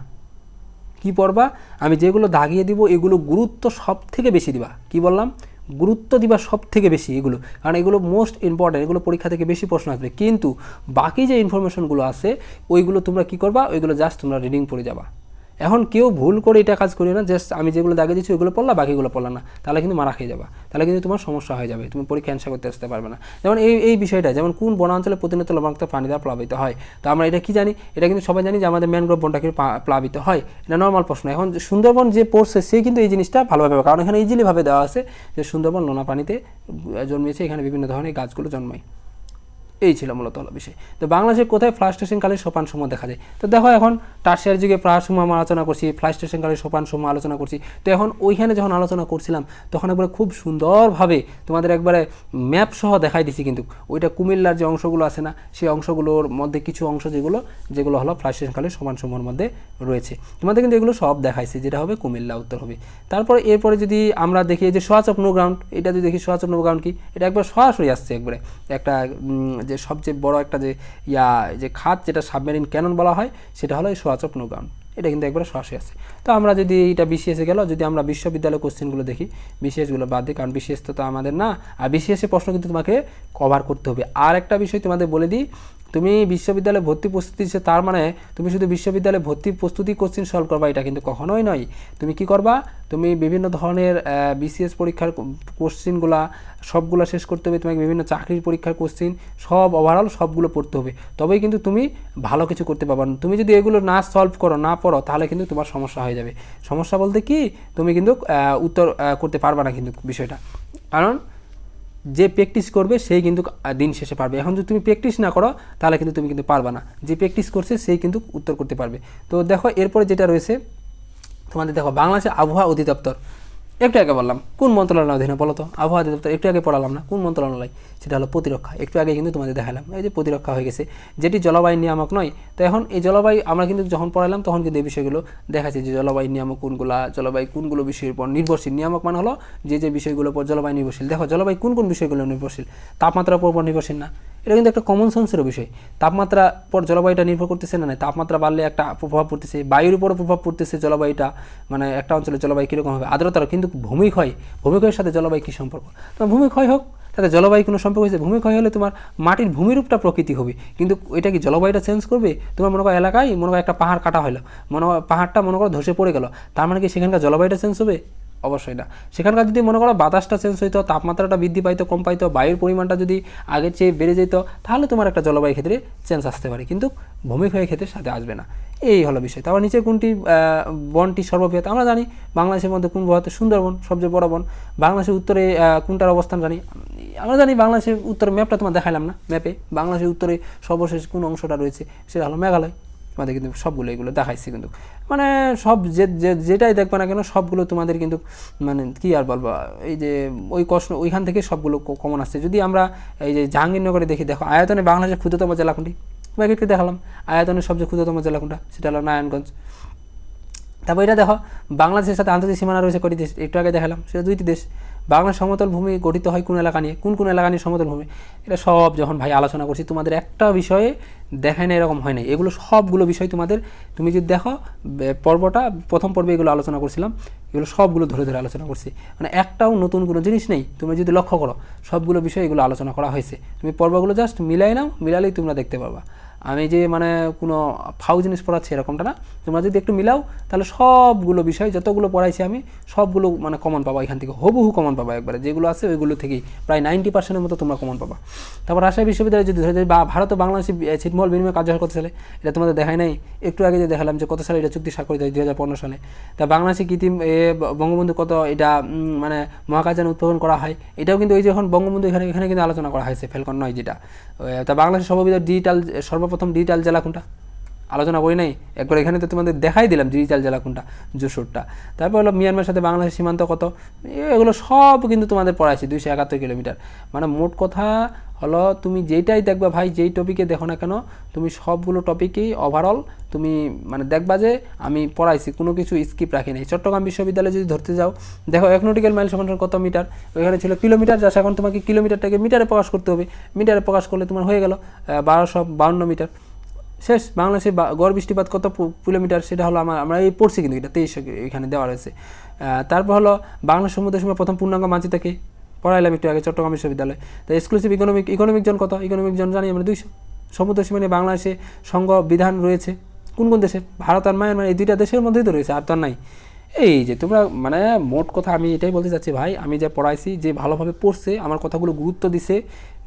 কি পড়বা? আমি যেগুলো দাগিয়ে দিব এগুলো গুরুত্ব সব থেকে বেশি দিবা। কি বললাম? গুরুত্ব দিবা সব থেকে বেশি এগুলো, কারণ এগুলো মোস্ট ইম্পর্টেন্ট, এগুলো পরীক্ষা থেকে বেশি প্রশ্ন আসবে। কিন্তু বাকি যে ইনফরমেশনগুলো আছে ওইগুলো তোমরা কি করবা, ওইগুলো জাস্ট তোমরা রিডিং পড়ে যাবা। এখন কেউ ভুল করে এটা কাজ করি না, জাস্ট আমি যেগুলো দাগে দিচ্ছি ওইগুলো পড়লা, বাকিগুলো পড়লা না, তাহলে কিন্তু মারা খেয়ে যাবা, তাহলে কিন্তু তোমার সমস্যা হয়ে যাবে, তুমি পরীক্ষা অ্যান্সার করতে আসতে পারবে না। যেমন এই বিষয়টা, যেমন কোন বনাঞ্চলে প্রতিনিয়ত লবণাক্ত পানি দ্বারা প্লাবিত হয়, তো আমরা এটা কি জানি, এটা কিন্তু সবাই জানি যে আমাদের ম্যানগ্রোভ বনটা কিন্তু প্লাবিত হয়, এটা নর্মাল প্রশ্ন। এখন সুন্দরবন যে পড়ছে সে কিন্তু এই জিনিসটা ভালোভাবে, কারণ এখানে ইজিলিভাবে দেওয়া আছে যে সুন্দরবন নোনা পানিতে জন্মেছে, এখানে বিভিন্ন ধরনের গাছগুলো জন্মায়। এই ছিল মূলত হলো বিষয়। তো বাংলাদেশের কোথায় ফ্লাস্টেশনকালীন সোপানসমূহ দেখা যায়? তো দেখো এখন টার্সিয়ারি যুগে প্রায়সমূহ আমরা আলোচনা করছি, ফ্লাস্টেশনকালীন সোপানসমূহ আলোচনা করছি। তো এখন ওইখানে যখন আলোচনা করছিলাম তখন একবারে খুব সুন্দরভাবে তোমাদের একবারে ম্যাপ সহ দেখাই দিছি, কিন্তু ওইটা কুমিল্লার যে অংশগুলো আছে না, সেই অংশগুলোর মধ্যে কিছু অংশ যেগুলো হলো ফ্লাস্টেশনকালীন সোপানসমূহের মধ্যে রয়েছে, তোমাদের কিন্তু এগুলো সব দেখাইছে, যেটা হবে কুমিল্লা উত্তর হবে। তারপরে এরপরে যদি আমরা দেখি যে সোয়াচ অফ নো গ্রাউন্ড, এটা যদি দেখি সোয়াচ অফ নো গ্রাউন্ড কি, এটা একবার সরাসরি আসছে একবারে একটা যে সবচেয়ে বড় একটা যে খাত যেটা সাবমেরিন ক্যানন বলা হয়, সেটা হলো এই সোয়াচ অফ নো গ্রাউন্ড, এটা কিন্তু একবারে সরাসরি আসছে। তো আমরা যদি এটা বিসিএসে গেল, যদি আমরা বিশ্ববিদ্যালয় কোশ্চেনগুলো দেখি, বিসিএসগুলো বাদ দিই, কারণ বিসিএস তো আমাদের না, আর বিসিএসের প্রশ্ন কিন্তু তোমাকে কভার করতে হবে। আর একটা বিষয় তোমাদের বলে দিই, তুমি বিশ্ববিদ্যালয়ে ভর্তি প্রস্তুতি দিচ্ছে তার মানে তুমি শুধু বিশ্ববিদ্যালয়ে ভর্তি প্রস্তুতি কোশ্চেন সলভ করবা, এটা কিন্তু কখনোই নয়। তুমি কি করবা, তুমি বিভিন্ন ধরনের বিসিএস পরীক্ষার কোশ্চেনগুলা সবগুলো শেষ করতে হবে, তোমাকে বিভিন্ন চাকরির পরীক্ষার কোশ্চেন সব ওভারঅল সবগুলো পড়তে হবে, তবেই কিন্তু তুমি ভালো কিছু করতে পারবা। তুমি যদি এগুলো না সলভ করো, না পড়ো, তাহলে কিন্তু তোমার সমস্যা হয়ে যাবে। সমস্যা বলতে কি, তুমি কিন্তু উত্তর করতে পারবা না কিন্তু বিষয়টা, কারণ যে প্র্যাকটিস করবে সেই কিন্তু দিন শেষে পারবে। এখন যদি তুমি প্র্যাকটিস না করো তাহলে কিন্তু তুমি কিন্তু পারবা না, যে প্র্যাকটিস করছে সেই কিন্তু উত্তর করতে পারবে। তো দেখো এরপরে যেটা রয়েছে তোমাদের, দেখো বাংলাদেশের আবহাওয়া অধিদপ্তর, একটু আগে বললাম কোন মন্ত্রণালয় অধীনে বলো তো, আবহাওয়া অধিদপ্তর একটু আগে পড়ালাম না, কোন মন্ত্রণালয়, সেটা হলো প্রতিরক্ষা। একটু আগে কিন্তু তোমাদের দেখালাম এই যে প্রতিরক্ষা হয়ে গেছে, যেটি জলবায়ু নিয়ামক নয়। তো এখন এই জলবায়ু আমরা কিন্তু যখন পড়ালাম তখন কিন্তু এই বিষয়গুলো দেখাচ্ছে যে জলবায়ু নিয়ামক কোনগুলা, জলবায়ু কোনগুলো বিষয়ের উপর নির্ভরশীল। নিয়ামক মানে হলো যে বিষয়গুলোর উপর জলবায়ু নির্ভরশীল। দেখো জলবায়ু কোন বিষয়গুলো নির্ভরশীল, তাপমাত্রার উপর নির্ভরশীল না, এটা কিন্তু একটা কমন সেন্সের বিষয়। তাপমাত্রা পর জলবায়ুটা নির্ভর করতেছে না, তাপমাত্রা বাড়লে একটা প্রভাব পড়তেছে, বায়ুর উপরও প্রভাব পড়তেছে জলবায়ুটা, মানে একটা অঞ্চলের জলবায়ু কীরকম হবে, আর্দ্রতারও। কিন্তু ভূমিক্ষয়ের সাথে জলবায়ু কী সম্পর্ক? তোমার ভূমিক্ষয় হোক তাতে জলবায়ু কোনো সম্পর্ক হয়েছে? ভূমিক্ষয় হলে তোমার মাটির ভূমিরূপটা প্রকৃতি হবে, কিন্তু ওইটা কি জলবায়ুটা চেঞ্জ করবে? তোমার মনে করো এলাকায় মনে করো একটা পাহাড় কাটা হলো, পাহাড়টা মনে করো ধসে পড়ে গেল, তার মানে কি সেখানকার জলবায়ুটা চেঞ্জ হবে? অবশ্যই না। সেখানকার যদি মনে করো বাতাসটা চেঞ্জ হইতো, তাপমাত্রাটা বৃদ্ধি পাইতো, কম পাইতো, বায়ুর পরিমাণটা যদি আগের চেয়ে বেড়ে যেত, তাহলে তোমার একটা জলবায়ু ক্ষেত্রে চেঞ্জ আসতে পারে, কিন্তু ভূমিক্ষয়ের ক্ষেত্রে সাথে আসবে না। এই হলো বিষয়। তারপর নিচে কোনটি বনটি সর্ববৃহৎ? আমরা জানি বাংলাদেশের মধ্যে কোন বৃহৎ, সুন্দরবন সবচেয়ে বড় বন। বাংলাদেশের উত্তরে কোনটার অবস্থান জানি? আমরা জানি বাংলাদেশের উত্তরে, ম্যাপটা তোমার দেখালাম না, ম্যাপে বাংলাদেশের উত্তরে সর্বশেষ কোন অংশটা রয়েছে, সেটা হলো মেঘালয়। তোমাদের কিন্তু সবগুলো এগুলো দেখাইছি, কিন্তু মানে সব যেটাই দেখবে না কেন সবগুলো তোমাদের কিন্তু মানে কি আর বলবো, এই যে ওইখান থেকে সবগুলো কমন আসছে। যদি আমরা এই যে জাহাঙ্গীরনগরে দেখি, দেখো আয়তনে বাংলাদেশের ক্ষুদ্রতম জেলা কোনটি? তোমাকে একটু দেখালাম আয়তনের সবচেয়ে ক্ষুদ্রতম জেলা কোনটা, সেটা হলো নারায়ণগঞ্জ। তারপর এটা দেখো বাংলাদেশের সাথে আন্তর্জাতিক সীমানা রয়েছে কয়টি দেশ, একটু আগে দেখালাম, সেটা 2টি দেশ। বাংলার সমতল ভূমি গঠিত হয় কোন এলাকা নিয়ে, কোন এলাকা নিয়ে সমতল ভূমি? এটা সব যখন ভাই আলোচনা করছি তোমাদের একটা বিষয়ে দেখায় না এরকম হয় না, এগুলো সবগুলো বিষয় তোমাদের, তুমি যদি দেখো পর্বটা প্রথম পর্বে এগুলো আলোচনা করছিলাম, এগুলো সবগুলো ধরে ধরে আলোচনা করছি, মানে একটাও নতুন কোনো জিনিস নেই। তুমি যদি লক্ষ্য করো সবগুলো বিষয় এগুলো আলোচনা করা হয়েছে, তুমি পর্বগুলো জাস্ট মিলাই নাও, মিলালেই তোমরা দেখতে পারবা। আমি যে মানে কোনো ফাউ জিনিস পড়াচ্ছি এরকমটা না, তোমরা যদি একটু মিলাও তাহলে সবগুলো বিষয় যতগুলো পড়াইছি আমি সবগুলো মানে কমন পাবা, এখান থেকে হুবহু কমন পাবা একবারে, যেগুলো আছে ওইগুলো থেকেই প্রায় 90% মতো তোমরা কমন পাবা। তারপর রাজশাহী বিশ্ববিদ্যালয় যদি ধরে ভারত ও বাংলাদেশে ছিটমহল বিনিময় কার্যকর কত সালে? এটা তোমাদের দেখায় নাই, একটু আগে যে দেখালাম যে কত সালে এটা চুক্তি স্বাক্ষরিত হয়, 2015 সালে। তা বাংলাদেশে কৃত্রিম বঙ্গবন্ধু কত এটা মানে মহাকাশযান উৎপাদন করা হয়, এটাও কিন্তু ওই যখন বঙ্গবন্ধু এখানে কিন্তু আলোচনা করা হয়েছে, ফ্যালকন 9 যেটা। তা বাংলাদেশের সর্বপ্রথম ডিজিটাল জেলা কোনটা? আলোচনা করি নাই একবার, এখানে তো তোমাদের দেখাই দিলাম ডিজিটাল জেলা কোনটা, যশোরটা। তারপর হলো মিয়ানমারের সাথে বাংলাদেশের সীমান্ত কত, এগুলো সব কিন্তু তোমাদের পড়াইছি, 271 কিলোমিটার। মানে মোট কথা হলো তুমি যেইটাই দেখবা ভাই, যেই টপিকে দেখো না কেন, তুমি সবগুলো টপিকেই ওভারঅল তুমি মানে দেখবা যে আমি পড়াইছি, কোনো কিছু স্কিপ রাখি নাই। চট্টগ্রাম বিশ্ববিদ্যালয়ে যদি ধরতে যাও, দেখো 1 নটিক্যাল মাইল সমান কত মিটার, ওইখানে ছিল কিলোমিটার, যা এখন তোমাকে কিলোমিটারটাকে মিটারে প্রকাশ করতে হবে, মিটারে প্রকাশ করলে তোমার হয়ে গেল 1252 মিটার। শেষ। বাংলাদেশে গড় বৃষ্টিপাত কত কিলোমিটার, সেটা হলো আমরা এই পড়ছি, কিন্তু এটা 2300 এখানে দেওয়া রয়েছে। তারপর হলো বাংলাদেশ সমুদ্র সীমা প্রথম পূর্ণাঙ্গ মানচিত্রকে পড়াইলাম একটু আগে, চট্টগ্রাম বিশ্ববিদ্যালয়। তো এক্সক্লুসিভ ইকোনমিক জোন কত? ইকোনমিক জোন জানি আমরা 200। সমুদ্র সীমা নিয়ে বাংলাদেশে সংঘ বিধান রয়েছে কোন দেশে? ভারত আর মায়ানমার, এই 2টা দেশের মধ্যেই তো রয়েছে, আর তো নাই। এই যে তোমরা মানে মোট কথা আমি এটাই বলতে চাচ্ছি ভাই, আমি যা পড়াইছি, যে ভালোভাবে পড়ছে, আমার কথাগুলো গুরুত্ব দিছে,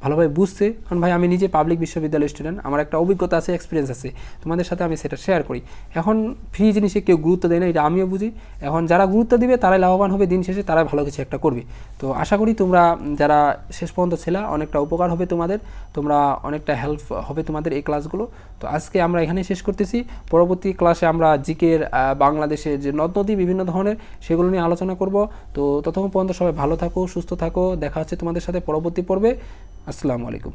ভালোভাবে বুঝতে, কারণ ভাই আমি নিজে পাবলিক বিশ্ববিদ্যালয় স্টুডেন্ট, আমার একটা অভিজ্ঞতা আছে, এক্সপিরিয়েন্স আছে, তোমাদের সাথে আমি সেটা শেয়ার করি। এখন ফ্রি জিনিসে কেউ গুরুত্ব দেয় না, এটা আমিও বুঝি। এখন যারা গুরুত্ব দিবে তারাই লাভবান হবে, দিন শেষে তারাই ভালো কিছু একটা করবে। তো আশা করি তোমরা যারা শেষ পর্যন্ত ছিল অনেকটা উপকার হবে তোমাদের, তোমরা অনেকটা হেল্প হবে তোমাদের এই ক্লাসগুলো। তো আজকে আমরা এখানে শেষ করতেছি, পরবর্তী ক্লাসে আমরা জিকের বাংলাদেশের যে নদ নদী বিভিন্ন ধরনের সেগুলো নিয়ে আলোচনা করব। তো ততক্ষণ পর্যন্ত সবাই ভালো থাকো, সুস্থ থাকো, দেখা হচ্ছে তোমাদের সাথে পরবর্তী পর্বে। আসসালামু আলাইকুম।